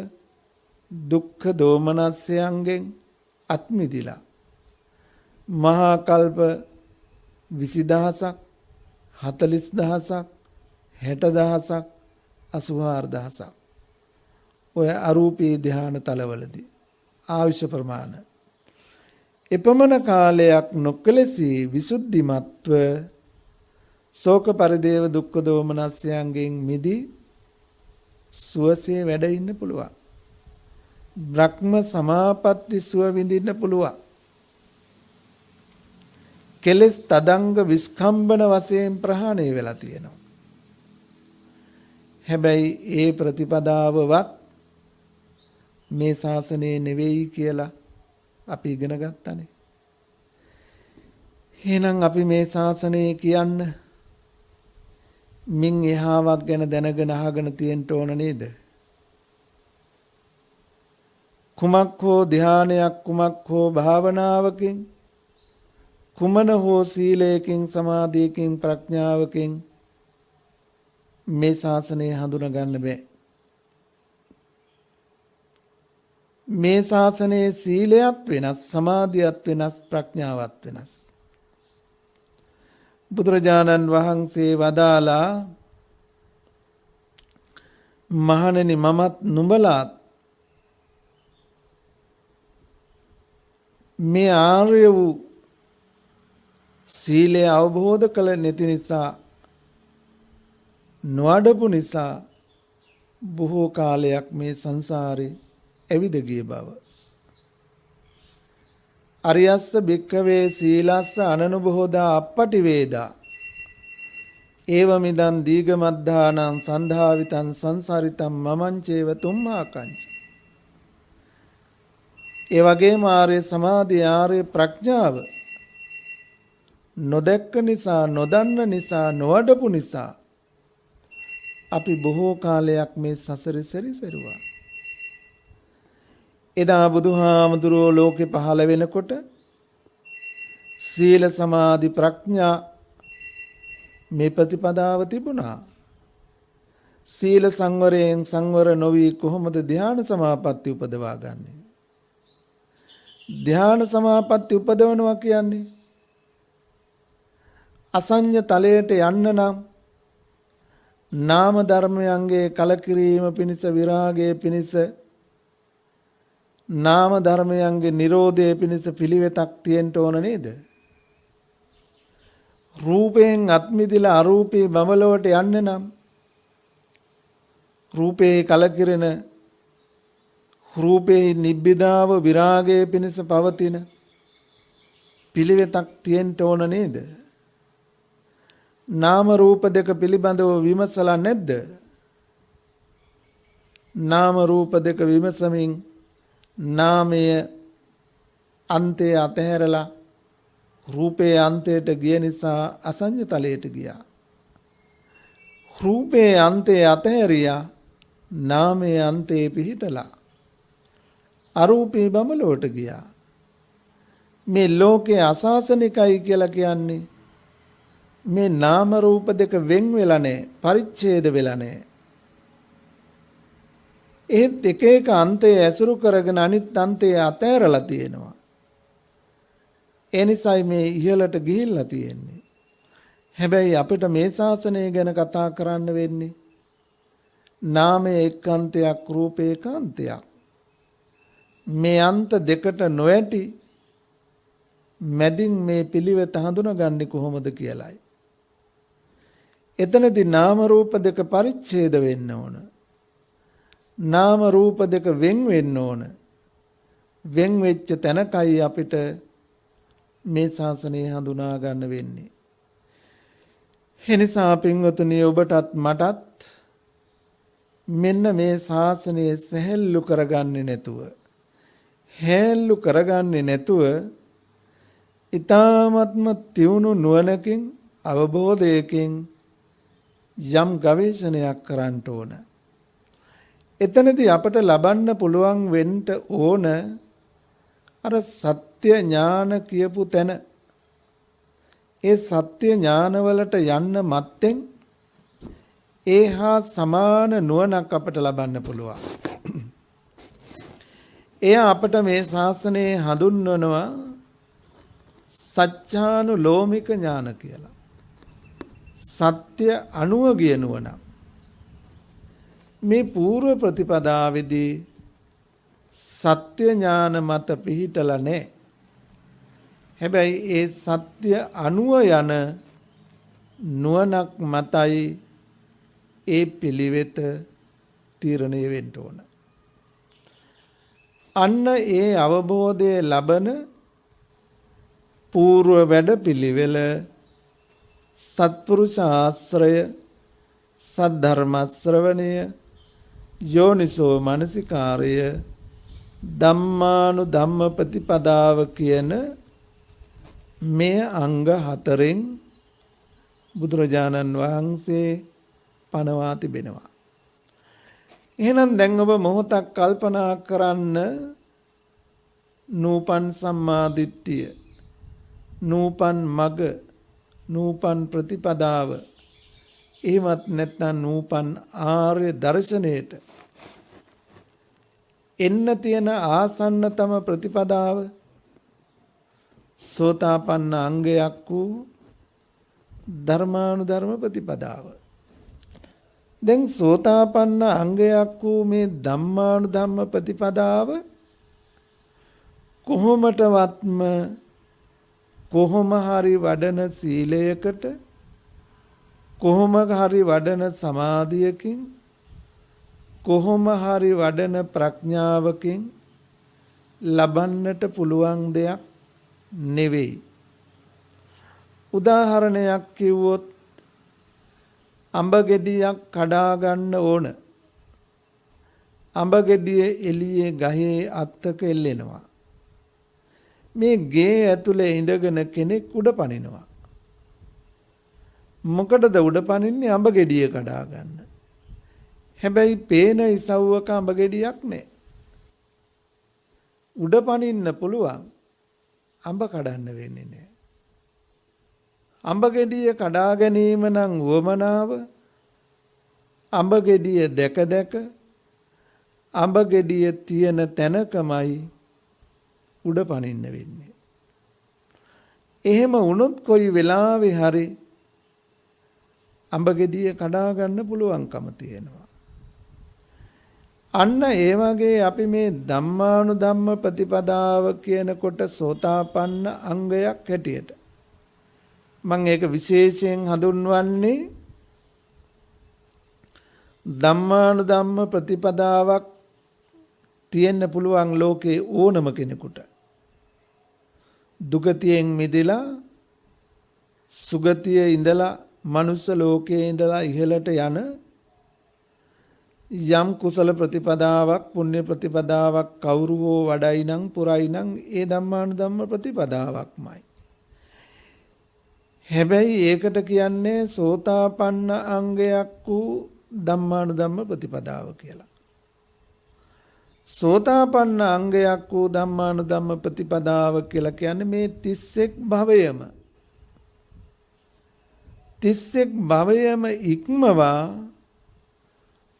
දුක්ඛ දෝමනස්යන්ගෙන් අත්මිදිලා මහා කල්ප 20000ක් 40000ක් 60000ක් 84000ක් ඔය අරූපී ධ්‍යාන තලවලදී ආයුෂ ප්‍රමාණ එපමණ කාලයක් නොකලසී විසුද්ධිමත්ව ශෝක පරිදේව දුක්ඛ දෝමනස්යන්ගෙන් මිදී සුවසේ වැඩ ඉන්න පුළුවන්. බ්‍රහ්ම සමාපatti සුව විඳින්න පුළුවන්. කෙලස් තදංග විස්කම්බන වශයෙන් ප්‍රහාණය වෙලා තියෙනවා. හැබැයි ඒ ප්‍රතිපදාවවත් මේ ශාසනයේ නෙවෙයි කියලා අපි ඉගෙන ගත්තානේ. එහෙනම් අපි මේ ශාසනය කියන්න මින් එහාවක් ගැන දැනගෙන අහගෙන තියෙන්න ඕන නේද? කුමක් හෝ ධානයක් කුමක් හෝ භාවනාවකින් කුමන හෝ සීලයකින් සමාධියකින් ප්‍රඥාවකින් මේ ශාසනය හඳුනා ගන්න බෑ. මේ ශාසනයේ සීලයත් වෙනස්, සමාධියත් වෙනස්, ප්‍රඥාවත් වෙනස්. බුදුරජාණන් වහන්සේ වදාලා මහණෙනි මමත් නුඹලාත් මේ ආර්ය වූ සීලය අවබෝධ කළ නැති නිසා නොඅඩපු නිසා බොහෝ කාලයක් මේ සංසාරේ ඇවිද ගිය බව. අරියස්ස භික්ඛවේ සීලස්ස අනනුභෝදා අප්පටි වේදා ඒවමිදන් දීගමද්ධානං සන්ධාවිතං සංසාරිතං මමංචේව තුම්මාකංච. ඒ වගේම ආර්ය සමාධි ආර්ය ප්‍රඥාව නොදැක්ක නිසා නොදන්න නිසා නොවඩපු නිසා අපි බොහෝ කාලයක් මේ සසරේ සැරිසරුවා. එදා බුදුහාමුදුරුවෝ ලෝකේ පහළ වෙනකොට සීල සමාධි ප්‍රඥා මේ ප්‍රතිපදාව තිබුණා. සීල සංවරයෙන් සංවර නොවි කොහොමද ධ්‍යාන සමාපatti උපදවා ගන්නෙ? ධ්‍යාන සමාපatti උපදවනවා කියන්නේ අසඤ්ඤ තලයට යන්න නම් නාම ධර්මයන්ගේ කලකිරීම පිණිස විරාගයේ පිණිස නාම ධර්මයන්ගේ නිරෝධයේ පිණිස පිළිවෙතක් තියෙන්න ඕන නේද? රූපයෙන් අත්මිදිලා අරූපී බඹලොවට යන්න නම් රූපේ කලකිරෙන රූපේ නිබ්බිදාව විරාගයේ පිණිස පවතින පිළිවෙතක් තියෙන්න ඕන නේද? නාම රූප දෙක පිළිබඳව විමසලා නැද්ද? නාම රූප දෙක විමසමින් නාමයේ අන්තය අතහැරලා රූපයේ අන්තයට ගිය නිසා අසඤ්ඤ තලයට ගියා. රූපයේ අන්තය අතහැරියා නාමයේ අන්තේ පිහිටලා අරූපී බඹලොවට ගියා. මේ ලෝකේ අසාසනිකයි කියලා කියන්නේ මේ නාම රූප දෙක වෙන් වෙලා නැහැ, පරිච්ඡේද වෙලා නැහැ. ඒත් එක එක අන්තය ඇසුරු කරගෙන අනිත් අන්තය අතහැරලා තියෙනවා. ඒ නිසායි මේ ඉහළට ගිහිල්ලා තියෙන්නේ. හැබැයි අපිට මේ ශාසනය ගැන කතා කරන්න වෙන්නේ නාමයේ එක්කන්තයක් රූපේ එක්කන්තයක්. මේ අන්ත දෙකට නොඇටි මැදින් මේ පිළිවෙත හඳුනගන්නේ කොහොමද කියලායි. එතනදී නාම රූප දෙක පරිච්ඡේද වෙන්න ඕන. නාම රූප දෙක වෙන් වෙන්න ඕන. වෙන් වෙච්ච තැනකයි අපිට මේ ශාසනය හඳුනා ගන්න වෙන්නේ. එනිසා පින්වතුනි ඔබටත් මටත් මෙන්න මේ ශාසනය සැහැල්ලු කරගන්නේ නැතුව, හැල්ලු කරගන්නේ නැතුව ඊ타ත්ම තියුණු නුවණකින් අවබෝධයකින් යම් ගවේෂණයක් කරන්න ඕන. එතනදී අපට ලබන්න පුළුවන් වෙන්න ඕන අර සත්‍ය ඥාන කියපු තැන. ඒ සත්‍ය ඥානවලට යන්න මත්තෙන් ඒහා සමාන නුවණක් අපට ලබන්න පුළුවන්. එය අපට මේ ශාසනයේ හඳුන්වනවා සත්‍යානුලෝමික ඥාන කියලා. සත්‍ය අනුව ගිය නුවණ. මේ పూర్ව ප්‍රතිපදාවේදී සත්‍ය ඥාන මත පිහිටලා නැහැ. හැබැයි ඒ සත්‍ය අනුව යන නුවණක් මතයි ඒ පිළිවෙත තීරණය වෙන්න ඕන. අන්න ඒ අවබෝධය ලබන పూర్ව වැඩ පිළිවෙල සත්පුරුෂ ආශ්‍රය සද්ධර්ම ශ්‍රවණය යෝනිසෝ මනසිකාරය ධම්මානු ධම්ම ප්‍රතිපදාව කියන මේ අංග හතරෙන් බුදුරජාණන් වහන්සේ පනවා තිබෙනවා. එහෙනම් දැන් ඔබ මොහොතක් කල්පනා කරන්න නූපන් සම්මා දිට්ඨිය, නූපන් මග, නූපන් ප්‍රතිපදාව, එහෙමත් නැත්නම් නූපන් ආර්ය දර්ශනයට එන්න තියෙන ආසන්නතම ප්‍රතිපදාව සෝතාපන්න අංගයක් වූ ධර්මානුධර්ම ප්‍රතිපදාව. දැන් සෝතාපන්න අංගයක් වූ මේ ධම්මානුධම්ම ප්‍රතිපදාව කොහොමටවත්ම කොහොම හරි වඩන සීලයකට, කොහොම හරි වඩන සමාධියකින්, කොහොම හරි වඩන ප්‍රඥාවකින් ලබන්නට පුළුවන් දෙයක් නෙවෙයි. උදාහරණයක් කිව්වොත් අඹ ගෙඩියක් කඩා ගන්න ඕන. අඹ ගෙඩිය එළියේ ගහේ අත්තක එල්ලෙනවා. මේ ගේ ඇතුලේ ඉඳගෙන කෙනෙක් උඩ පනිනවා. මොකටද උඩ පනින්නේ? අඹ ගෙඩිය කඩා ගන්න. හැබැයි පේන ඉසව්වක අඹ ගෙඩියක් නැහැ. උඩ පනින්න පුළුවන්. අඹ කඩන්න වෙන්නේ නැහැ. අඹ ගෙඩිය කඩා ගැනීම නම් වමනාව. අඹ ගෙඩිය දැක දැක අඹ ගෙඩිය තියෙන තැනකමයි උඩ පනින්න වෙන්නේ. එහෙම වුණොත් කොයි වෙලාවෙ හරි අඹ ගෙඩිය කඩා ගන්න පුළුවන්කම තියෙනවා. අන්න ඒ වගේ අපි මේ ධම්මානුධම්ම ප්‍රතිපදාව කියනකොට සෝතාපන්න අංගයක් හැටියට මම ඒක විශේෂයෙන් හඳුන්වන්නේ ධම්මානුධම්ම ප්‍රතිපදාවක් තියෙන්න පුළුවන් ලෝකේ ඕනම කෙනෙකුට. දුගතියෙන් මිදලා සුගතියේ ඉඳලා මනුස්ස ලෝකයේ ඉඳලා ඉහළට යන යම් කුසල ප්‍රතිපදාවක් පුණ්‍ය ප්‍රතිපදාවක් කවුරු හෝ වඩයි නම් පුරයි නම් ඒ ධම්මානුධම්ම ප්‍රතිපදාවක්මයි. හැබැයි ඒකට කියන්නේ සෝතාපන්න අංගයක් වූ ධම්මානුධම්ම ප්‍රතිපදාව කියලා. සෝතාපන්න අංගයක් වූ ධම්මානුධම්ම ප්‍රතිපදාව කියලා කියන්නේ මේ 31 භවයම 31 භවයම ඉක්මවා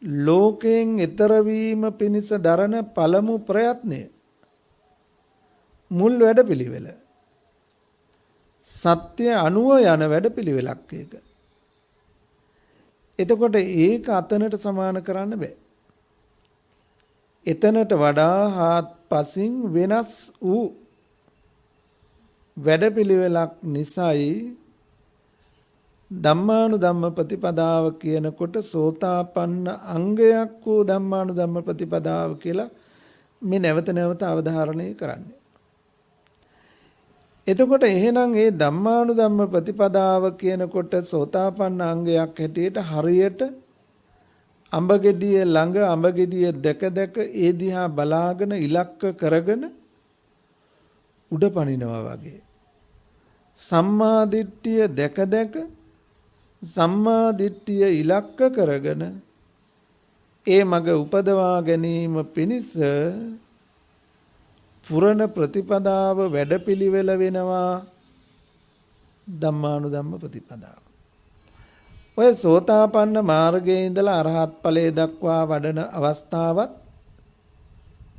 ලෝකයෙන් ඈතර වීම පිණිස දරන පළමු ප්‍රයත්නය මුල් වැඩපිළිවෙල සත්‍ය අනුව යන වැඩපිළිවෙලක් ඒක. එතකොට ඒක අතනට සමාන කරන්න බෑ. එතනට වඩා හාත්පසින් වෙනස් වූ වැඩපිළිවෙලක් නිසායි ධම්මානුධම්ම ප්‍රතිපදාව කියනකොට සෝතාපන්න අංගයක් වූ ධම්මානුධම්ම ප්‍රතිපදාව කියලා මේ නැවත නැවත අවධාරණය කරන්නේ. එතකොට එහෙනම් මේ ධම්මානුධම්ම ප්‍රතිපදාව කියනකොට සෝතාපන්න අංගයක් හැටියට හරියට අඹ ගෙඩිය ළඟ අඹ ගෙඩිය දැක දැක ඒ දිහා බලාගෙන ඉලක්ක කරගෙන උඩ පනිනවා වගේ. සම්මා දිට්ඨිය දැක දැක සම්මා දිට්ඨිය ඉලක්ක කරගෙන ඒ මග උපදවා ගැනීම පිණිස පුරණ ප්‍රතිපදාව වැඩපිළිවෙල වෙනවා ධම්මානුධම්ම ප්‍රතිපදාව. ඔය සෝතාපන්න මාර්ගයේ ඉඳලා අරහත් ඵලයේ දක්වා වඩන අවස්ථාවත්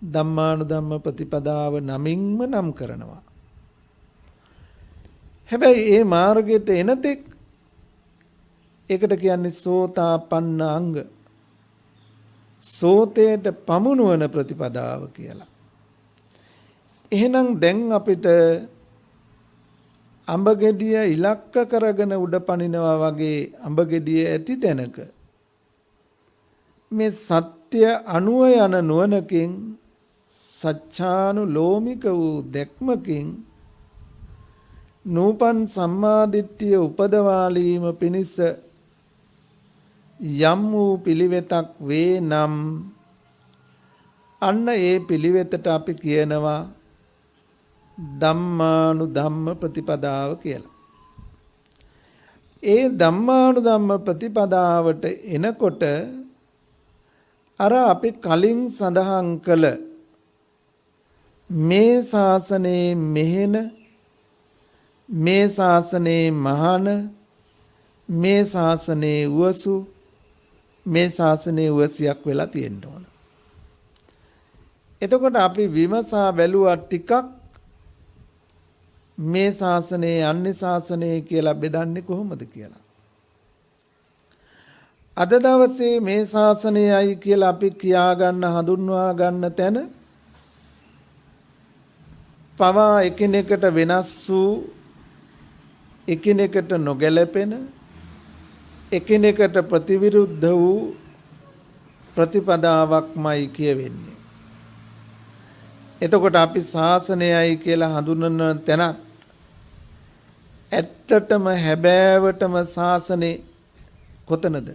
ධම්මානුධම්ම ප්‍රතිපදාව නමින්ම නම් කරනවා. හැබැයි මේ මාර්ගයට එනතෙක් ඒකට කියන්නේ සෝතාපන්න අංග. සෝතේට පමුණුවන ප්‍රතිපදාව කියලා. එහෙනම් දැන් අපිට අඹ ගෙඩිය ඉලක්ක කරගෙන උඩ පනිනවා වගේ අඹ ගෙඩිය ඇති තැනක මේ සත්‍ය අනුව යන නුවණකින් සච්ඡානුලෝමික වූ දැක්මකින් නූපන් සම්මාදිට්ඨිය උපදවාලීම පිණිස යම් වූ පිළිවෙතක් වේ නම් අන්න ඒ පිළිවෙතට අපි කියනවා ධම්මානුධම්ම ප්‍රතිපදාව කියලා. ඒ ධම්මානුධම්ම ප්‍රතිපදාවට එනකොට අර අපි කලින් සඳහන් කළ මේ ශාසනයේ මෙහෙන මේ ශාසනයේ මහාන මේ ශාසනයේ උවසු මේ ශාසනයේ උවසියක් වෙලා තියෙන්න ඕන. එතකොට අපි විමසා බැලුවා ටිකක් මේ ශාසනයේ අන්‍ය ශාසනයේ කියලා බෙදන්නේ කොහොමද කියලා. අද දවසේ මේ ශාසනයයි කියලා අපි කියා ගන්න හඳුන්වා ගන්න තැන පවා එකිනෙකට වෙනස් වූ එකිනෙකට නොගැලපෙන එකිනෙකට ප්‍රතිවිරුද්ධ වූ ප්‍රතිපදාවක්මයි කියවෙන්නේ. එතකොට අපි ශාසනයයි කියලා හඳුන්වන තැනත් ඇත්තටම හැබෑවටම ශාසනේ කොතනද?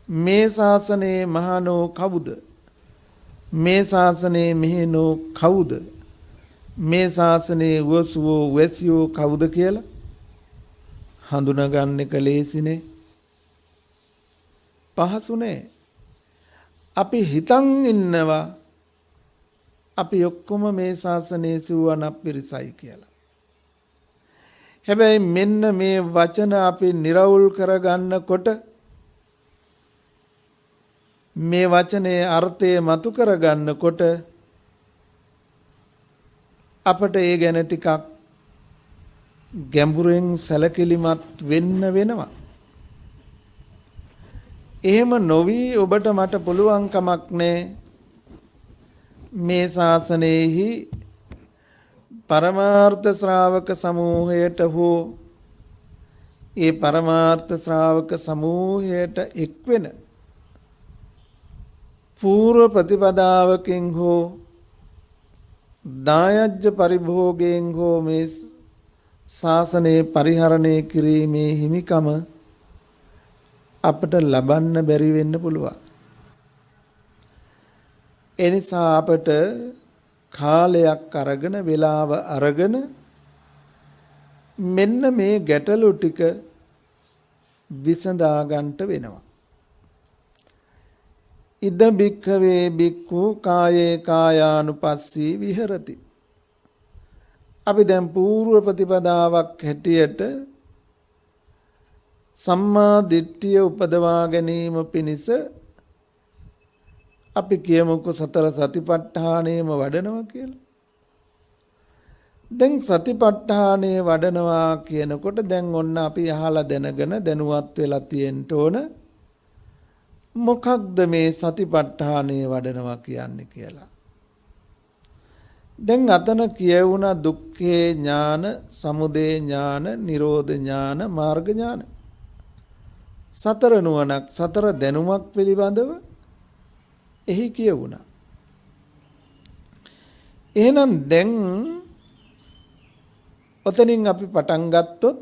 මේ ශාසනයේ මහණෝ කවුද? මේ ශාසනයේ මෙහෙණෝ කවුද? මේ ශාසනයේ වසුවෝ වැසියෝ කවුද කියලා හඳුනාගන්න එක ලේසිනේ. පහසු නෑ. අපි හිතන් ඉන්නවා අපි ඔක්කොම මේ ශාසනයේ සිව්වනක් පිරිසයි කියලා. හැබැයි මෙන්න මේ වචන අපි නිරවුල් කරගන්නකොට මේ වචනේ අර්ථය මතු කරගන්නකොට අපට ඒ ගැන ටිකක් ගැඹුරෙන් සැලකිලිමත් වෙන්න වෙනවා. එහෙම නොවි ඔබට මට පුළුවන් කමක් නැහැ මේ ශාසනයෙහි පරමාර්ථ ශ්‍රාවක සමූහයට හෝ ඒ පරමාර්ථ ශ්‍රාවක සමූහයට එක්වෙන පූර්ව ප්‍රතිපදාවකින් හෝ දායජ්‍ය පරිභෝගයෙන් හෝ මේ ශාසනය පරිහරණය කිරීමේ හිමිකම අපට ලබන්න බැරි වෙන්න පුළුවන්. එනිසා අපට කාලයක් අරගෙන වේලාව අරගෙන මෙන්න මේ ගැටලු ටික විසඳා ගන්නට වෙනවා. ඉද බික්ඛවේ බික්ඛු කායේ කායානුපස්සී විහෙරති. අපි දැන් පූර්ව ප්‍රතිපදාවක් හැටියට සම්මා දිට්ඨිය උපදවා ගැනීම පිණිස අපි කියමුකෝ සතර සතිපට්ඨානෙම වඩනවා කියලා. දැන් සතිපට්ඨානෙ වඩනවා කියනකොට දැන් ඔන්න අපි අහලා දැනගෙන දැනුවත් වෙලා තියෙන්න ඕන මොකක්ද මේ සතිපට්ඨානෙ වඩනවා කියන්නේ කියලා. දැන් අතන කියවුණා දුක්ඛේ ඥාන, සමුදය ඥාන, නිරෝධ ඥාන, මාර්ග ඥාන. සතර නුවණක්, සතර දැනුමක් පිළිබඳව එහි කියවුණා. එහෙනම් දැන් ඔතනින් අපි පටන් ගත්තොත්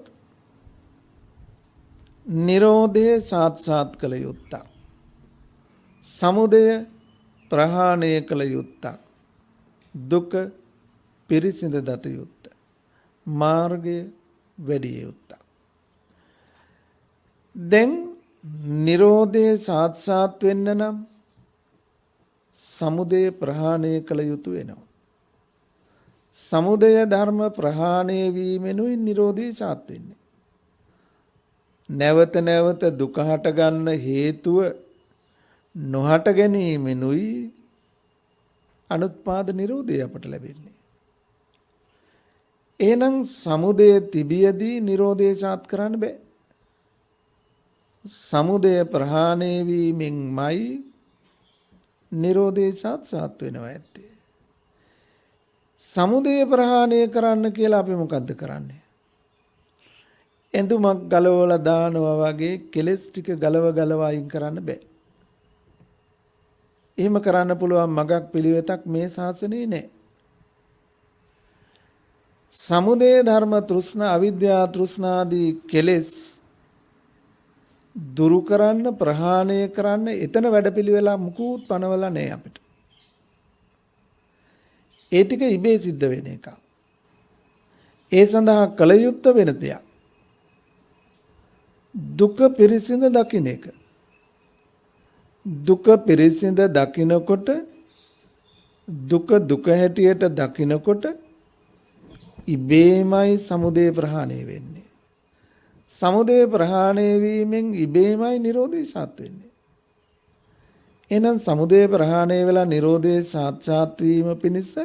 නිරෝධය සාත්සාත් කළ යුත්තක්. සමුදය ප්‍රහාණය කළ යුත්තක්. දුක පිරිසිඳ දත යුත්ත. මාර්ගය වැඩි යුත්තක්. දැන් නිරෝධය සාත්සාත් වෙන්න නම් සමුදය ප්‍රහාණය කළ යුතු වෙනවා. සමුදය ධර්ම ප්‍රහාණය වීමෙනුයි නිරෝධය සාත් වෙන්නේ. නැවත නැවත දුක හට ගන්න හේතුව නොහට ගැනීමෙනුයි අනුත්පාද නිරෝධය අපට ලැබෙන්නේ. එහෙනම් සමුදය තිබියදී නිරෝධය සාත් කරන්න බෑ. සමුදය ප්‍රහාණය වීමෙන්මයි නිරෝධය සාත් වෙනවා ඇත්තේ. සමුදය ප්‍රහාණය කරන්න කියලා අපි මොකද්ද කරන්නේ? එඳුමක් ගලවලා දානවා වගේ කෙලස් ටික ගලව අයින් කරන්න බෑ. එහෙම කරන්න පුළුවන් මගක් පිළිවෙතක් මේ ශාසනයේ නැහැ. සමුදය ධර්ම තෘෂ්ණා, අවිද්‍යා තෘෂ්ණාදී කෙලෙස් දුරු කරන්න, ප්‍රහාණය කරන්න එතන වැඩපිළිවෙලා මුකුත් පනවලා නැහැ අපිට. ඒ ටික ඉබේ සිද්ධ වෙන එක. ඒ සඳහා කල යුත්තේ වෙන දෙයක්. දුක පිරිසිඳ දකින්න එක. දුක පිරිසිඳ දකින්නකොට දුක හැටියට දකින්නකොට ඉබේමයි සමුදය ප්‍රහාණය වෙන්නේ. සමුදය ප්‍රහාණය වීමෙන් ඉබේමයි නිරෝධය සාත් වෙන්නේ. එහෙනම් සමුදය ප්‍රහාණය වෙලා නිරෝධය සාත් වීම පිණිස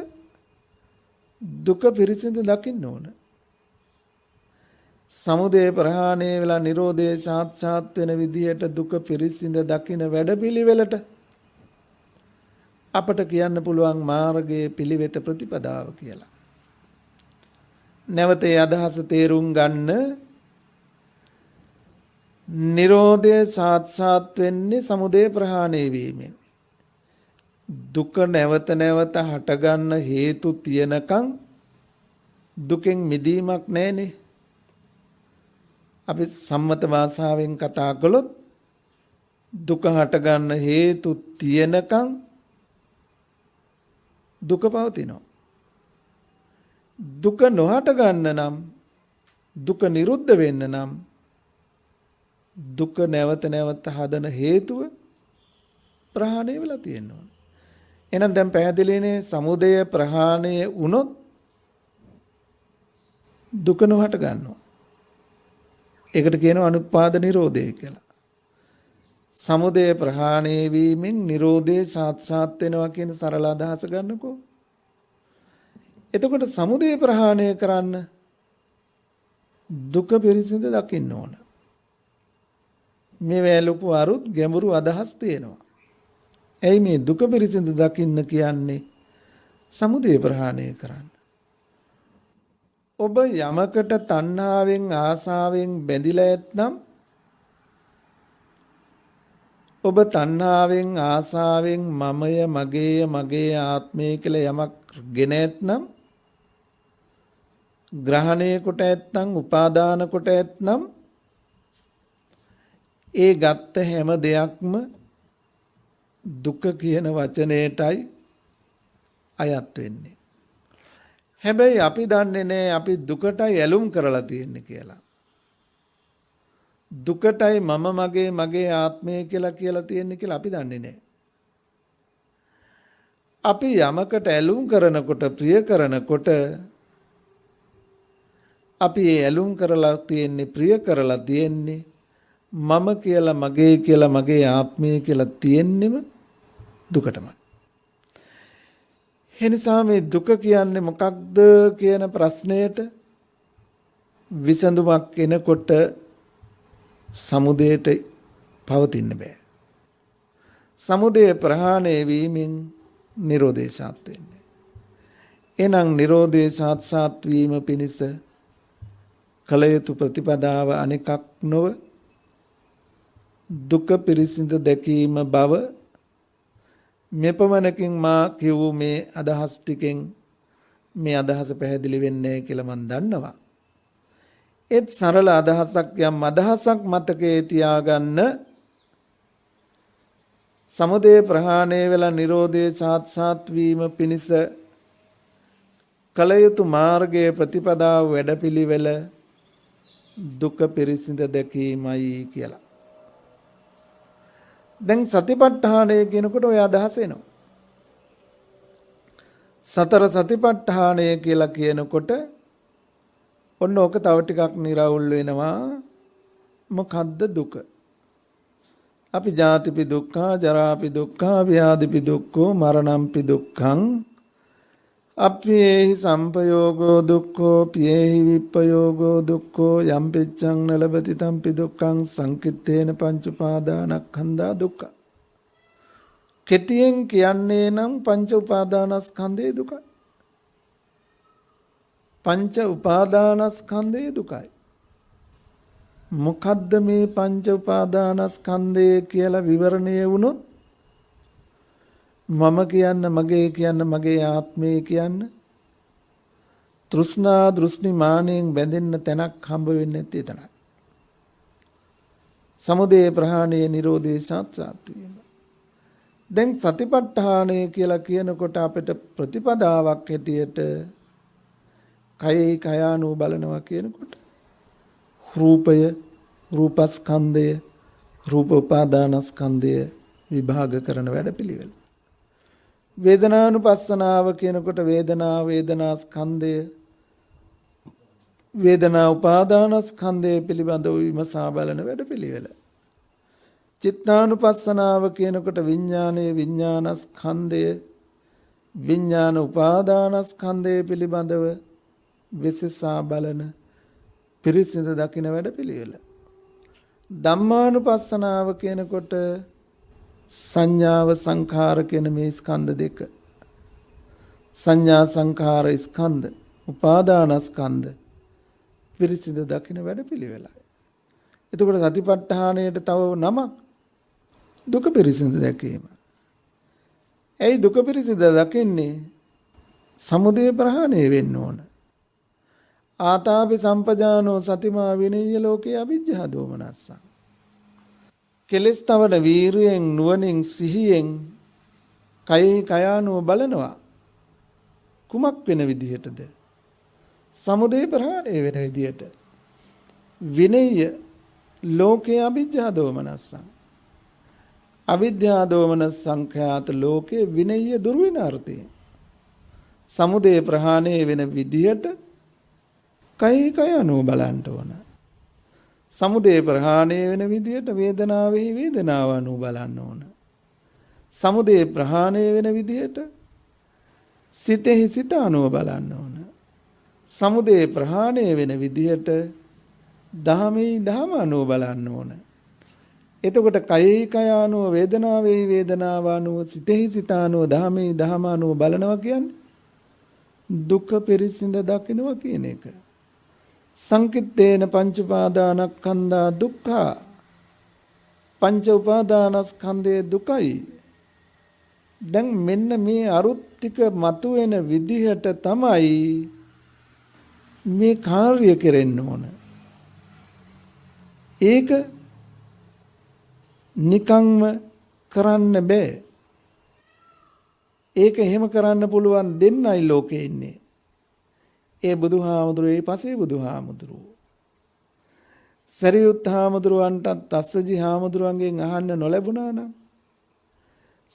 දුක පිරිසිඳ දකින්න ඕන. සමුදය ප්‍රහාණය වෙලා නිරෝධය සාත් වෙන විදිහට දුක පිරිසිඳ දකින්න වැඩපිළිවෙලට අපට කියන්න පුළුවන් මාර්ගයේ පිළිවෙත ප්‍රතිපදාව කියලා. නැවත ඒ අදහස තේරුම් ගන්න නිරෝධය සාත් වෙන්නේ සමුදය ප්‍රහාණය වීමෙන්. දුක නැවත නැවත හටගන්න හේතු තියනකම් දුකෙන් මිදීමක් නැහැනේ. අපි සම්මත භාෂාවෙන් කතා කළොත් දුක හටගන්න හේතු තියෙනකන් දුක පවතිනවා. දුක නොහට ගන්න නම් දුක නිරුද්ධ වෙන්න නම් දුක නැවත නැවත හදන හේතුව ප්‍රහාණය වෙලා තියෙනවා. එහෙනම් දැන් පැහැදිලිනේ සමුදය ප්‍රහාණය වුණොත් දුක නොහට ගන්නවා. ඒකට කියනවා අනුපාද නිරෝධය කියලා. සමුදය ප්‍රහාණය වීමෙන් නිරෝධය සාක්ෂාත් වෙනවා කියන සරල අදහස ගන්නකෝ. එතකොට සමුදය ප්‍රහාණය කරන්න දුක පිරිසිඳ දකින්න ඕන. මේ වැලුපු අරුත් ගැඹුරු අදහස් තියෙනවා. ඇයි මේ දුක පිරිසිඳ දකින්න කියන්නේ සමුදය ප්‍රහාණය කරන්න? ඔබ යමකට තණ්හාවෙන් ආසාවෙන් බැඳිලා ඇත්නම් ඔබ තණ්හාවෙන් ආසාවෙන් මමය මගේ ආත්මය කියලා යමක් ගෙන ඇත්නම් ග්‍රහණය කොට ඇත්නම් උපාදාන කොට ඇත්නම් ඒ ගත්ත හැම දෙයක්ම දුක කියන වචනයටයි අයත් වෙන්නේ. හැබැයි අපි දන්නේ නැහැ අපි දුකටයි ඇලුම් කරලා තියෙන්නේ කියලා. දුකටයි මම මගේ ආත්මය කියලා තියෙන්නේ කියලා අපි දන්නේ නැහැ. අපි යමකට ඇලුම් කරනකොට ප්‍රිය කරනකොට අපි ඒ ඇලුම් කරලා තියෙන්නේ ප්‍රිය කරලා තියෙන්නේ මම කියලා මගේ ආත්මය කියලා තියෙන්නෙම දුකටමයි. එනිසා මේ දුක කියන්නේ මොකක්ද කියන ප්‍රශ්නයට විසඳුමක් එනකොට සමුදයට පවතින්න බෑ. සමුදය ප්‍රහාණය වීමෙන් නිරෝධය සාත් වෙන්නේ. එනම් නිරෝධය සාත් වීම පිණිස කළ යුතු ප්‍රතිපදාව අනෙකක් නොව දුක පිරිසිඳ දැකීම බව මෙපමණකින් මා කියූ මේ අදහස් ටිකෙන් මේ අදහස පැහැදිලි වෙන්නේ කියලා මම දන්නවා. ඒත් සරල අදහසක් යම් අදහසක් මතකයේ තියාගන්න සමුදය ප්‍රහාණය වෙලා නිරෝධය සාත් වීම පිණිස කළ යුතු මාර්ගයේ ප්‍රතිපදාව වැඩපිළිවෙල දුක පිරිසිඳ දැකීමයි කියලා. දැන් සතිපට්ඨානය කියනකොට ඔය අදහස එනවා. සතර සතිපට්ඨානය කියලා කියනකොට ඔන්න ඕක තව ටිකක් නිරවුල් වෙනවා. මොකද්ද දුක? අපි ජාතිපි දුක්ඛා, ජරාපි දුක්ඛා, ව්‍යාධිපි දුක්ඛෝ, මරණම්පි දුක්ඛං, අප්පියේහි සම්පයෝගෝ දුක්ඛෝ, පියේහි විප්පයෝගෝ දුක්ඛෝ, යම් පිච්ඡං නලබති තම්පි දුක්ඛං සංකිට්ඨේන පංච උපාදානස්කන්ධා දුක්ඛ. කෙටියෙන් කියන්නේ නම් පංච උපාදානස්කන්ධේ දුකයි. පංච උපාදානස්කන්ධේ දුකයි. මොකද්ද මේ පංච උපාදානස්කන්ධය කියලා විවරණය වුණොත් මම කියන්න මගේ ආත්මය කියන්න තෘෂ්ණා දෘෂ්ටි මානෙන් බැඳෙන්න තැනක් හම්බ වෙන්නේ නැති එතනයි. සමුදය ප්‍රහාණය නිරෝධය සාක්ෂාත් වීම. දැන් සතිපට්ඨානය කියලා කියනකොට අපිට ප්‍රතිපදාවක් හැටියට කයයි කයානෝ බලනවා කියනකොට රූපය, රූපස්කන්ධය, රූප උපාදානස්කන්ධය විභාග කරන වැඩපිළිවෙල. වේදනානුපස්සනාව කියනකොට වේදනාස්කන්ධය, වේදනා උපාදානස්කන්ධය පිළිබඳව විමසා බලන වැඩපිළිවෙල. චිත්තානුපස්සනාව කියනකොට විඥානස්කන්ධය, විඥාන උපාදානස්කන්ධය පිළිබඳව විසසා බලන පිරිසිඳ දකින වැඩපිළිවෙල. ධම්මානුපස්සනාව කියනකොට සංඥාව සංඛාර කියන මේ ස්කන්ධ දෙක, සංඥා සංඛාර ස්කන්ධ, උපාදානස්කන්ධ පිරිසිඳ දකින වැඩපිළිවෙලයි. එතකොට සතිපට්ඨානයට තව නමක් දුක පිරිසිඳ දැකීම. ඇයි දුක පිරිසිඳ දකින්නේ? සමුදය ප්‍රහාණය වෙන්න ඕන. ආතාපි සම්පජානෝ සතිමා විනේය ලෝකේ අවිජ්ජා දෝමනස්ස. කෙලස් තවන වීරියෙන් නුවණින් සිහියෙන් කයෙහි කයානුව බලනවා. කුමක් වෙන විදිහටද? සමුදය ප්‍රහාණය වෙන විදිහට. විනේය ලෝකේ අවිජ්ජා දෝමනස්ස. අවිද්‍යා දෝමනස් සංඛ්‍යාත ලෝකේ විනේය දුරු වෙන අර්ථය. සමුදය ප්‍රහාණය වෙන විදිහට කයෙහි කයානුව බලන්න ඕන. සමුදය ප්‍රහාණය වෙන විදිහට වේදනාවෙහි වේදනාව අනුව බලන්න ඕන. සමුදය ප්‍රහාණය වෙන විදිහට සිතෙහි සිත අනුව බලන්න ඕන. සමුදය ප්‍රහාණය වෙන විදිහට දහමෙහි දහම අනුව බලන්න ඕන. එතකොට කයෙහි කය අනුව වේදනාවෙහි වේදනාව අනුව සිතෙහි සිත අනුව දහමෙහි දහම අනුව බලනවා කියන්නේ දුක්ඛ පිරිසිඳ දකිනවා කියන එක. සංකිට්ඨේන පංච උපාදානස්කන්ධා දුක්ඛා. පංච උපාදානස්කන්ධයේ දුකයි. දැන් මෙන්න මේ අරුත් ටික මතුවෙන විදිහට තමයි මේ කාර්ය කෙරෙන්න ඕන. ඒක නිකම්ම කරන්න බෑ. ඒක එහෙම කරන්න පුළුවන් දෙන්නයි ලෝකේ ඉන්නේ. ඒ බුදුහාමුදුරුවෝ පසේ බුදුහාමුදුරුවෝ. සරියුත් හාමුදුරුවන්ටත් අස්සජි හාමුදුරුවන්ගෙන් අහන්න නොලැබුණා නම්,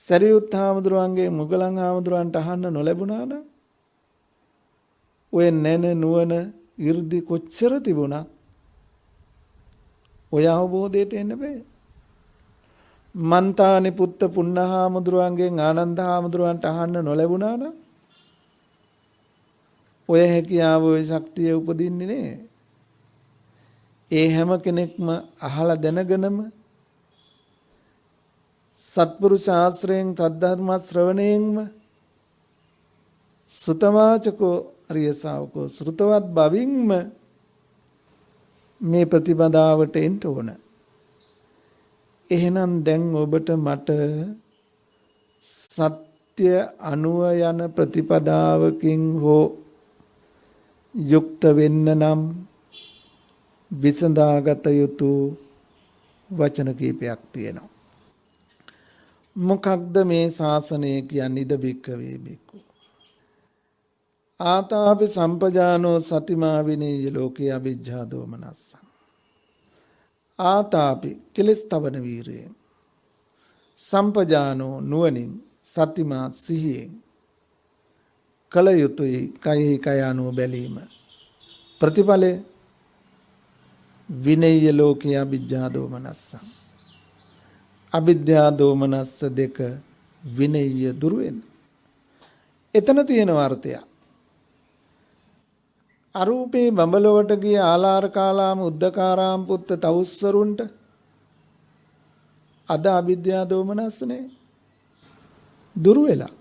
සරියුත් හාමුදුරුවන්ගේ මුගලන් හාමුදුරුවන්ට අහන්න නොලැබුණා නම්, ඔය නැන නුවණ 이르දි කොච්චර තිබුණා ඔය අවබෝධයට එන්න බෑ. මන්තානි පුත්ත පුන්නහාමුදුරුවන්ගෙන් ආනන්ද හාමුදුරුවන්ට අහන්න නොලැබුණා නම් ඔය හැකියාව ඔය ශක්තිය උපදින්නේ නේ. ඒ හැම කෙනෙක්ම අහලා දැනගෙනම සත්පුරුෂ ආශ්‍රයෙන් සද්ධර්ම ශ්‍රවණයෙන්ම සුතවාචකෝ අරිය ශාවකෝ ශ්‍රුතවත් බවින්ම මේ ප්‍රතිපදාවට එන්න ඕන. එහෙනම් දැන් ඔබට මට සත්‍ය අනුව යන ප්‍රතිපදාවකින් හෝ යුක්ත වෙන්න නම් විසඳාගත යුතු වචන කීපයක් තියෙනවා. මොකක්ද මේ ශාසනය කියන්නේ? ඉද බික්කවේ බික්කු ආතාපි සම්පජානෝ සතිමා විනේය ලෝකේ අවිජ්ජා දෝමනස්සං. ආතාපි කෙලස් තවන වීරයෙන්, සම්පජානෝ නුවණින්, සතිමා සිහියෙන් කල යුතුයි කයෙහි කය අනුව බැලීම. ප්‍රතිඵලය විනේය ලෝකේ අවිජ්ජා දෝමනස්සං. අවිද්‍යා දෝමනස්ස දෙක විනේය දුරු වෙන. එතන තියෙන අර්ථය අරූපේ බඹලොවට ගිය ආලාර කාලාම උද්දකාරාම පුත්ත තවුස්සරුන්ට අද අවිද්‍යා දෝමනස්සනේ දුරු වෙලා.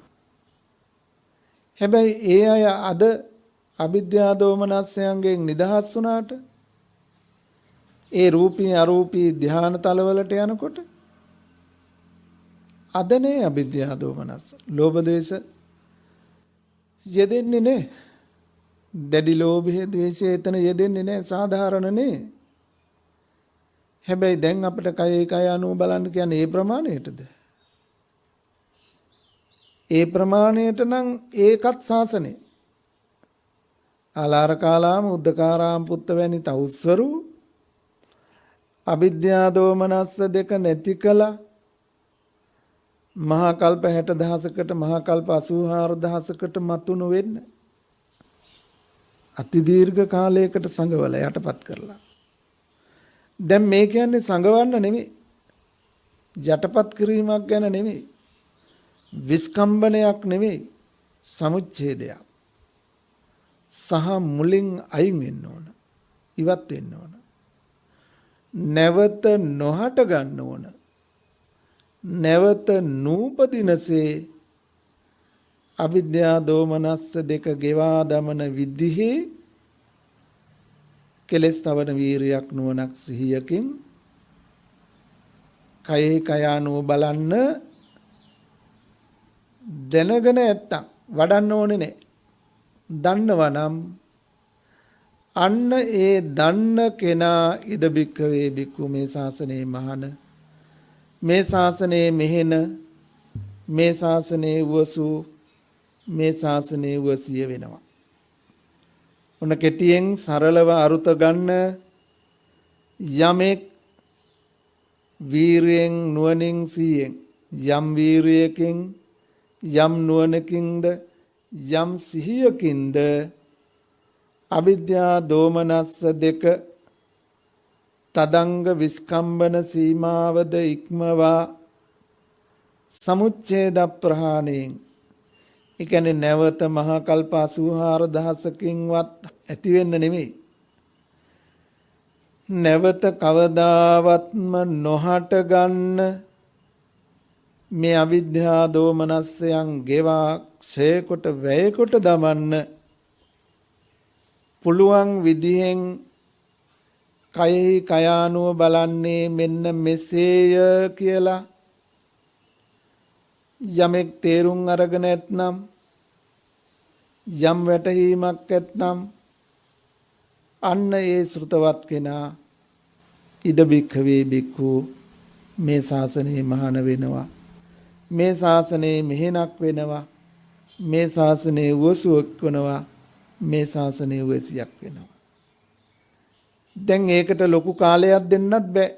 හැබැයි ඒ අය අද අවිද්‍යා දෝමනස්සයන්ගෙන් නිදහස් වුණාට ඒ රූපී අරූපී ධ්‍යාන තලවලට යනකොට අදනේ අවිද්‍යා දෝමනස්ස. ලෝභ දේශ යෙදෙන්නේ නැහැ. දැඩි ලෝභය ද්වේෂය එතන යෙදෙන්නේ නැහැ. සාධාරණනේ. හැබැයි දැන් අපිට කයේ කය අනුව බලන්න කියන්නේ ඒ ප්‍රමාණයටද? ඒ ප්‍රමාණයට නම් ඒකත් ශාසනේ. ආලාර කාලාම උද්දකාරාම පුත්ත වැනි තවුස්සරු අවිද්‍යා දෝමනස්ස දෙක නැති කළා. මහා කල්ප 60000කට මහා කල්ප 84000කට මතුණු වෙන්න අති දීර්ඝ කාලයකට සංගවල යටපත් කරලා. දැන් මේ කියන්නේ සංගවන්න නෙමෙයි, යටපත් කිරීමක් ගැන නෙමෙයි, විස්කම්බනයක් නෙමෙයි, සමුච්ඡේදයක්. සහ මුලින් අයින් වෙන්න ඕන, ඉවත් වෙන්න ඕන, නැවත නොහට ගන්න ඕන, නැවත නූපදිනසේ අවිද්‍යා දෝමනස්ස දෙක ගෙවා දමන විදිහේ කෙලස් තවන වීරියක් නුවණක් සිහියකින් කයේ කය අනුව බලන්න දැනගෙන නැත්තම් වඩන්න ඕනේ නැහැ. දන්නවා නම් අන්න ඒ දන්න කෙනා ඉද බික්කවේ බික්කු මේ ශාසනයේ මහන, මේ ශාසනයේ මෙහෙන, මේ ශාසනයේ වසු, මේ ශාසනයේ වසිය වෙනවා. ඔන්න කෙටියෙන් සරලව අරුත ගන්න, යමෙක් වීරියෙන් නුවණින් සිහියෙන්, යම් වීරියකින් යම් නුවණකින්ද යම් සිහියකින්ද අවිද්‍යා දෝමනස්ස දෙක තදංග විස්කම්බන සීමාවද ඉක්මවා සමුච්ඡේද ප්‍රහාණයෙන්, ඒ කියන්නේ නැවත මහා කල්ප 84000කින්වත් ඇති වෙන්න නෙමෙයි, නැවත කවදාවත්ම නොහට ගන්න මේ අවිද්‍යා දෝමනස්සයන් ගෙවා ක්ෂය කොට වැය කොට දමන්න පුළුවන් විදිහෙන් කයෙහි කයානුව බලන්නේ මෙන්න මෙසේය කියලා යමෙක් තේරුම් අරගෙන ඇත්නම්, යම් වැටහීමක් ඇත්නම්, අන්න ඒ ශ්‍රුතවත් කෙනා ඉද බික්ඛවේ බික්ඛු මේ ශාසනයේ මහාන වෙනවා, මේ ශාසනයේ මෙහෙණක් වෙනවා, මේ ශාසනයේ වසුවක් වෙනවා, මේ ශාසනයේ වසියක් වෙනවා. දැන් ඒකට ලොකු කාලයක් දෙන්නත් බෑ.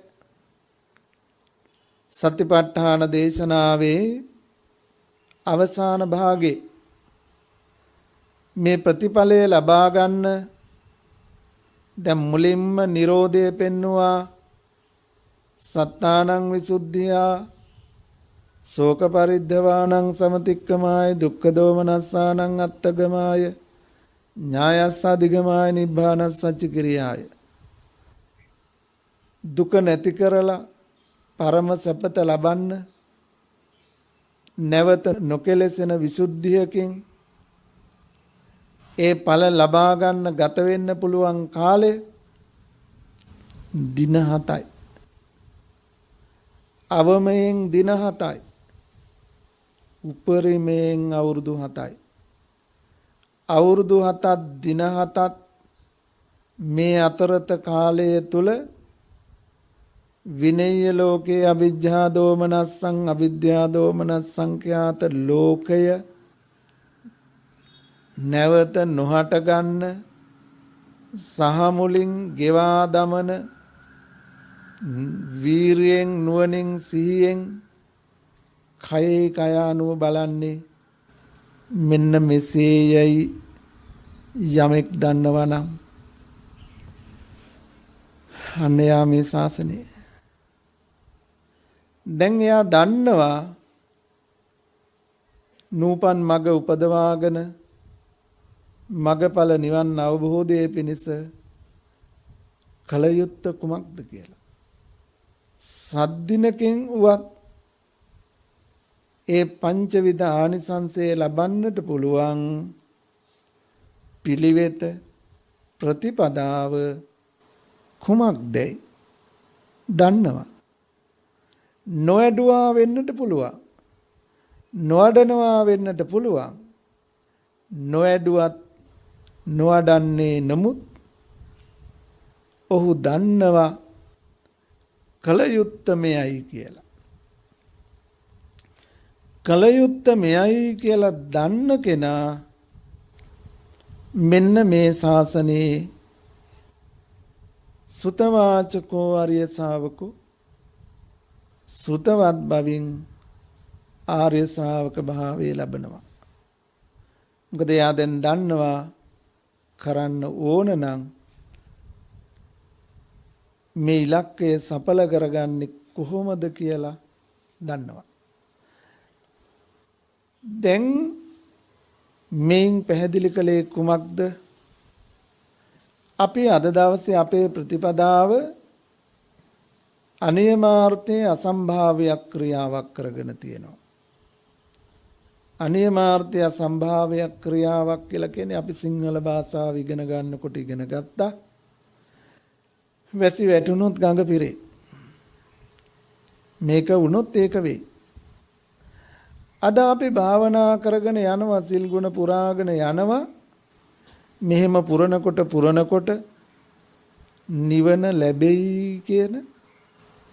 සතිපට්ඨාන දේශනාවේ අවසාන භාගේ මේ ප්‍රතිඵලය ලබා ගන්න දැන් මුලින්ම Nirodha පෙන්නවා, සත්තානං විසුද්ධියා, ශෝක පරිද්ධවානං සමතික්කමාය, දුක්ඛ දෝමනස්සානං අත්තගමාය, ඥායස්ස අධිගමාය, නිබ්බානස්ස සච්චිකිරියාය. දුක නැති කරලා පරම සැපත ලබන්න නැවත නොකෙලෙසෙන විසුද්ධියකින් ඒ ඵල ලබා ගන්න ගත වෙන්න පුළුවන් කාලය දින 7යි. අවමයෙන් දින 7යි. උපරිමයෙන් අවුරුදු 7යි. අවුරුදු 7ක් දින 7ක් මේ අතරත කාලය තුල විනය්‍ය ලෝකේ අවිජ්ජා දෝමනස්සං අවිද්‍යා දෝමනස්සං ඛ්‍යාත ලෝකය නැවත නොහට ගන්න සහ මුලින් ගෙවා දමන වීරියෙන් නුවණින් සිහියෙන් කයේ කයානුව බලන්නේ මෙන්න මෙසේයයි යමෙක් දන්නවා නම් අන්න යා මේ ශාසනය. දැන් එයා දන්නවා නූපන් මග උපදවාගෙන මගඵල නිවන් අවබෝධයේ පිණිස කල යුත්ත කුමක්ද කියලා. සද්දිනකින් උවත් ඒ පංචවිධ ආනිසංසය ලබන්නට පුළුවන් පිළිවෙත ප්‍රතිපදාව කුමක්දයි දන්නවා. නොඇඩුවා වෙන්නට පුළුවන්, නොඅඩනවා වෙන්නට පුළුවන්, නොඇඩුවත් නොඅඩන්නේ නමුත් ඔහු දන්නවා කල යුත්ත මෙයයි කියලා. කල යුත්ත මෙයයි කියලා දන්න කෙනා මෙන්න මේ ශාසනයේ සුතවාචකෝ ආර්ය ශ්‍රාවකෝ, සෘතවත් බවින් ආර්ය ශ්‍රාවක භාවය ලබනවා. මොකද එයා දැන් දන්නවා කරන්න ඕන නම් මේ ඉලක්කය සඵල කරගන්නේ කොහොමද කියලා දන්නවා. දැන් මේන් පැහැදිලි කළේ කුමක්ද? අපි අද දවසේ අපේ ප්‍රතිපදාව අනියමාර්ථයේ අසම්භාව්‍ය ක්‍රියාවක් කරගෙන තියෙනවා. අනියමාර්ථය අසම්භාව්‍ය ක්‍රියාවක් කියලා කියන්නේ අපි සිංහල භාෂාව ඉගෙන ගන්නකොට ඉගෙන ගත්තා. වැසි වැටුනොත් ගඟ පිරේ. මේක වුණොත් ඒක වෙයි. අද අපි භාවනා කරගෙන යනවා, සිල් ගුණ පුරාගෙන යනවා. මෙහෙම පුරනකොට නිවන ලැබෙයි කියන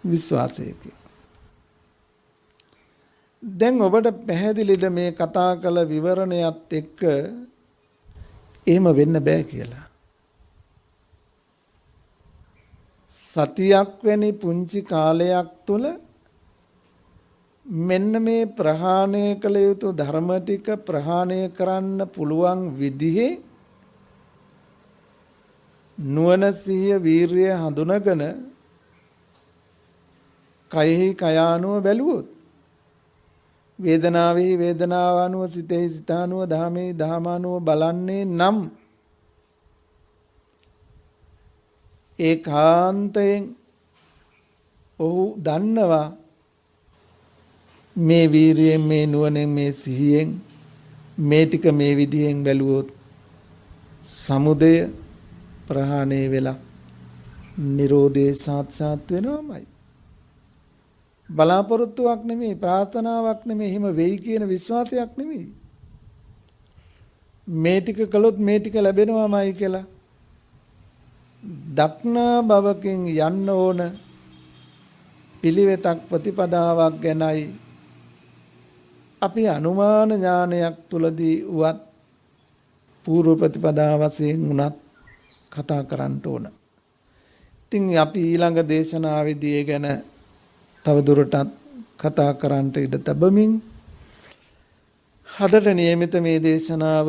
විශ්වාසයකින්. දැන් ඔබට පැහැදිලිද මේ කතා කළ විවරණයත් එක්ක එහෙම වෙන්න බෑ කියලා. සතියක් වැනි පුංචි කාලයක් තුළ මෙන්න මේ ප්‍රහාණය කළ යුතු ධර්ම ටික ප්‍රහාණය කරන්න පුළුවන් විදිහේ නුවණ සිහිය වීරිය හඳුනගෙන කයෙහි කයානුව බැලුවොත් වේදනාවෙහි වේදනාව අනුව සිතෙහි සිතානුව දහමෙහි දහමානුව බලන්නේ නම් ඒකාන්තයෙන් ඔහු දන්නවා මේ වීරියෙන් මේ නුවණෙන් මේ සිහියෙන් මේ ටික මේ විදිහෙන් බැලුවොත් සමුදය ප්‍රහාණය වෙලා නිරෝධය සාක්ෂාත් වෙනවමයි. බලාපොරොත්තුවක් නෙමෙයි, ප්‍රාර්ථනාවක් නෙමෙයි, එහෙම වෙයි කියන විශ්වාසයක් නෙමෙයි. මේ ටික කළොත් මේ ටික ලැබෙනවමයි කියලා දක්නා බවකින් යන්න ඕන පිළිවෙතක් ප්‍රතිපදාවක් ගැනයි අපි අනුමාන ඥානයක් තුලදී උවත් පූර්ව ප්‍රතිපදා වශයෙන් උනත් කතා කරන්න ඕන. ඉතින් අපි ඊළඟ දේශනාවේදී ඒ ගැන තව දුරටත් කතා කරන්නට ඉඩ තබමින් හදට නියමිත මේ දේශනාව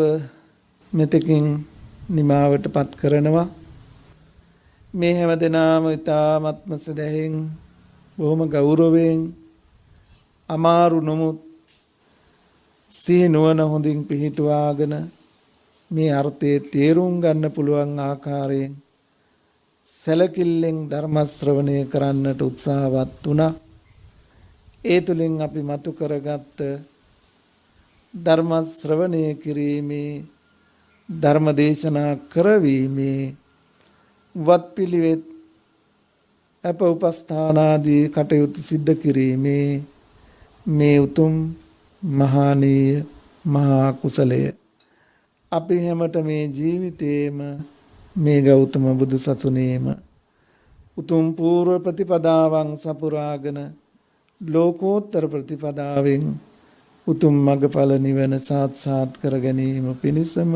මෙතකින් නිමාවටපත් කරනවා. මේ හැම දෙනාම ඉතාමත්ම සදහෙන් බොහොම ගෞරවයෙන් අමාරු නමුත් සිහි නුවණ හොඳින් පිහිටුවාගෙන මේ අර්ථයේ තේරුම් ගන්න පුළුවන් ආකාරයෙන් සැලකිල්ලෙන් ධර්ම ශ්‍රවණය කරන්නට උත්සාහවත් වුණා. ඒ තුලින් අපි මතු කරගත්ත ධර්ම ශ්‍රවණය කිරීමේ ධර්ම දේශනා කරවීමේ වත්පිළිවෙත් අප උපස්ථානාදී කටයුතු සිද්ධ කිරීමේ මේ උතුම් මහානීය මහා කුසලය අපි හැමත මේ ජීවිතේම මේ ගෞතම බුදු සසුනේම උතුම් පූර්ව ප්‍රතිපදාවන් සපුරාගෙන ලෝකෝත්තර ප්‍රතිපදාවෙන් උතුම් මගඵල නිවන සාක්ෂාත් කර ගැනීම පිණිසම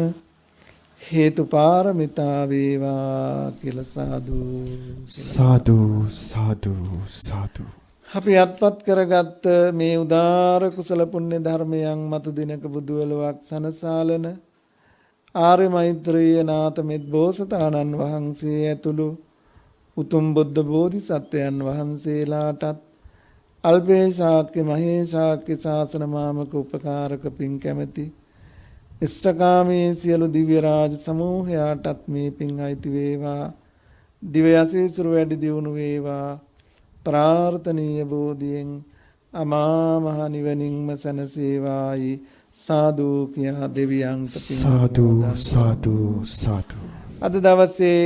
හේතු පාරමිතා වේවා කියලා සාදු සාදු සාදු සාදු. අපි අත්පත් කරගත්ත මේ උදාර කුසල පුණ්‍ය ධර්මයන් මතු දිනක බුදුවලවක් සනසාලන ආර්ය මෛත්‍රීය නාත මෙත් බෝසතාණන් වහන්සේ ඇතුළු උතුම් බුද්ධ බෝධිසත්වයන් වහන්සේලාටත් අල්පේ ශාක්‍ය මහේ ශාක්‍ය ශාසන මාමක උපකාරක පින් කැමැති ඉෂ්ඨකාමී සියලු දිව්‍ය රාජ සමූහයාටත් මේ පින් අයිති වේවා. දිව්‍ය ආශීර්වාද වැඩි දියුණු වේවා. ප්‍රාර්ථනීය බෝධියෙන් අමා මහ නිවනින්ම සැනසේවායි සාදු කියා දෙවියන්ට පින් සාදු සාදු සාදු. අද දවසේ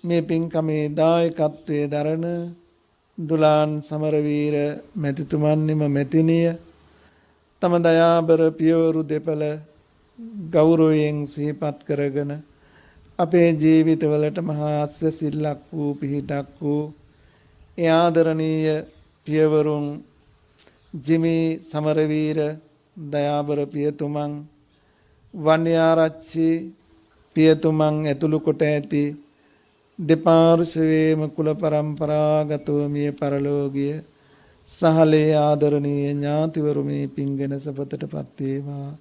මේ පින්කමේ දායකත්වයේ දරන දුලාන් සමරවීර මැතිතුමන්නිම මැතිනිය තම දයාබර පියවරු දෙපළ ගෞරවයෙන් සිහිපත් කරගෙන අපේ ජීවිතවලට මහා ආශ්‍රසිල්ලක් වූ පිහිටක් වූ ඒ ආදරණීය පියවරුන් ජිමි සමරවීර දයාබර පියතුමන් වන්‍යාරච්චි පියතුමන් ඇතුළු කොට ඇති දෙපාර්ශ්වයේම කුල පරම්පරාගතව මිය පරලෝකීය සහලේ ආදරණීය ඥාතිවරු මේ පින්ගෙන සපතටපත් වේවා.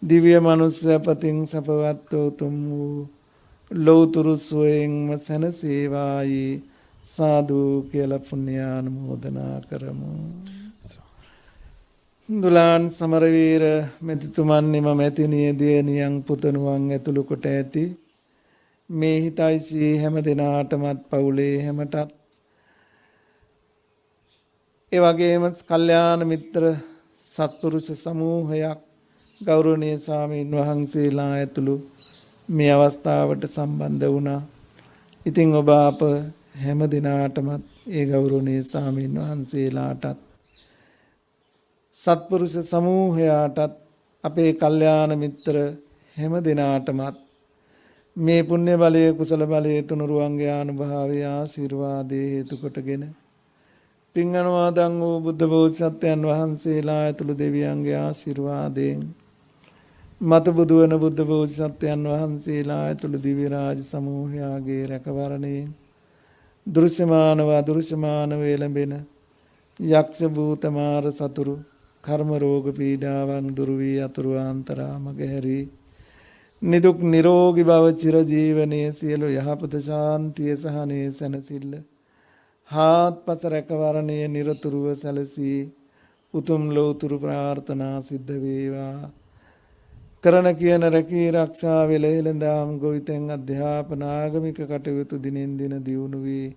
දිව්‍ය මනුෂ්‍ය පතින් සපවත් උතුම් වූ ලෞතුරු සෝයෙන්ම සැනසේවායි සාදු කියලා පුණ්‍යානුමෝදනා කරමු. දුලාන් සමරවීර මෙතිතුමන්නිම මැතිනිය දියණියන් පුතණුවන් ඇතුළු කොට ඇති මේ හිතයිසී හැම දිනාටමත් පවුලේ හැමටත් ඒ වගේම කල්යාණ මිත්‍ර සත්පුරුෂ සමූහයක් ගෞරවනීය ස්වාමීන් වහන්සේලා ඇතුළු මේ අවස්ථාවට සම්බන්ධ වුණා. ඉතින් ඔබ අප හැම දිනාටමත් ඒ ගෞරවනීය ස්වාමීන් වහන්සේලාටත් සත්පුරුෂ සමූහයාටත් අපේ කල්යාණ මිත්‍ර හැම දිනාටමත් මේ පුණ්‍ය බලය කුසල බලය තුනුරුවන්ගේ ආනුභාවය ආශිර්වාදයේ හේතු කොටගෙන පින් අනුමෝදන් වූ බුද්ධ බෝධිසත්වයන් වහන්සේලා ඇතුළු දෙවියන්ගේ ආශිර්වාදයෙන් මත බුදු වන බුද්ධ බෝධිසත්වයන් වහන්සේලා ඇතුළු දිව්‍ය රාජ සමූහයාගේ රැකවරණයෙන් දෘශ්‍යමානව අදෘශ්‍යමානව එළඹෙන යක්ෂ භූත මාර සතුරු කර්ම රෝග පීඩාවන් දුරු වී අතුරු ආන්තරා මග හැරී නිදුක් නිරෝගී භව චිරජීවනයේ සියලු යහපත ශාන්තිය සහනයේ සැනසෙල්ල හාත්පස රැකවරණයේ නිරතුරුව සැලසී උතුම් ලෝතුරු ප්‍රාර්ථනා සිද්ධ වේවා. කරන කියන රැකී ආරක්ෂා වෙලෙලඳාම් ගොවිතැන් අධ්‍යාපන ආගමික කටයුතු දිනෙන් දින දියුණු වී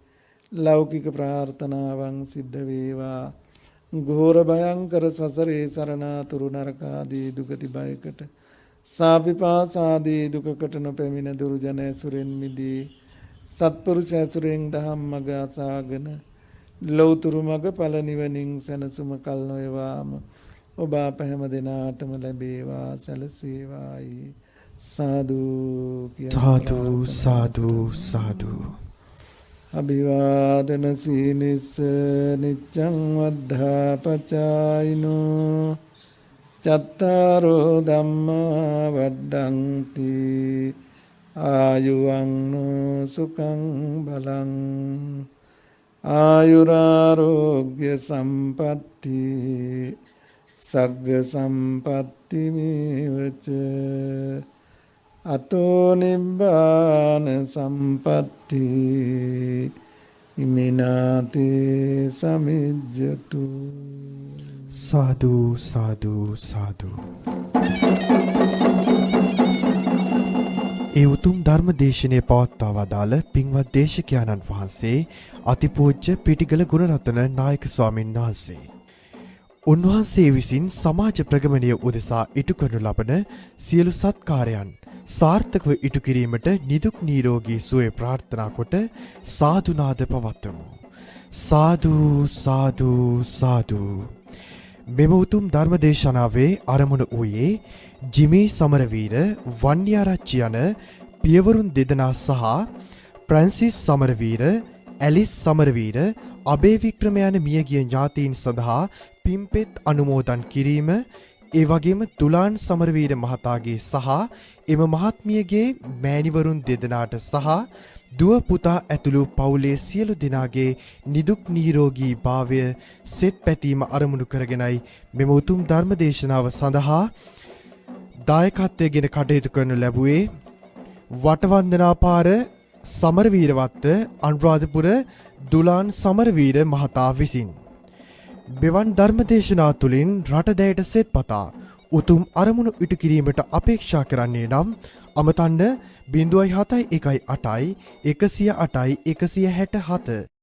ලෞකික ප්‍රාර්ථනාවන් සිද්ධ වේවා. ඝෝර භයංකර සසරේ සරණාතුරු නරකාදී දුගති බයකට සාපිපාසාදී දුකකට නොපැමිණ දුර්ජන ඇසුරෙන් මිදී සත්පුරුෂ ඇසුරෙන් දහම් මඟ අසාගෙන ලෞතුරු මඟ ඵල නිවනින් සැනසුම කල් නොයවාම ඔබ අප හැම දෙනාටම ලැබේවා සැලසේවායි සාදු සාදු සාදු සාදු. අභිවාදන සීනිස්ස නිච්ඡං වද්ධාපචායිනෝ චත්තාරෝ ධම්මා වඩ්ඩಂತಿ ආයුවන්නෝ සුඛං බලං ආයුරාෝග්‍ය සම්පatti සග්ග සම්පatti මේවච අතෝ නිබ්බාන සම්පatti ඉමිනාතේ සමිජ්ජතු. සාදු සාදු සාදු. ඒ උතුම් ධර්ම දේශනය පවත්වා වදාළ පින්වත් දේශකයාණන් වහන්සේ අතිපූජ්‍ය පිටිගල ගුණරත්න නායක ස්වාමින් වහන්සේ. උන්වහන්සේ විසින් සමාජ ප්‍රගමනය උදෙසා ඉටු කරනු ලබන සියලු සත්කාරයන් සාර්ථකව ඉටු කිරීමට නිදුක් නිරෝගී සුවය ප්‍රාර්ථනා කොට සාදුනාද පවත්වමු. සාදු සාදු සාදු. මෙම උතුම් ධර්මදේශනාවේ අරමුණ වූයේ ජිමී සමරවීර වන්‍යාරච්චි යන පියවරුන් දෙදෙනා සහ ප්‍රැන්සිස් සමරවීර ඇලිස් සමරවීර අබේ වික්‍රම යන මියගිය ඥාතීන් සඳහා පින්පෙත් අනුමෝදන් කිරීම, ඒ වගේම තුලාන් සමරවීර මහතාගේ සහ එම මහත්මියගේ මෑණිවරුන් දෙදෙනාට සහ දුව පුතා ඇතුළු පවුලේ සියලු දෙනාගේ නිදුක් නිරෝගී භාවය සෙත් පැතීම අරමුණු කරගෙනයි මෙම උතුම් ධර්ම දේශනාව සඳහා දායකත්වයෙන් කටයුතු කරනු ලැබුවේ වටවන්දනාපාර සමරවීරවත්ත අනුරාධපුර දුලාන් සමරවීර මහතා විසින්. මෙවන් ධර්ම දේශනා තුළින් රට දැයට සෙත් පතා උතුම් අරමුණු ඉටු කිරීමට අපේක්ෂා කරන්නේ නම් අමතන්න 0718 108 167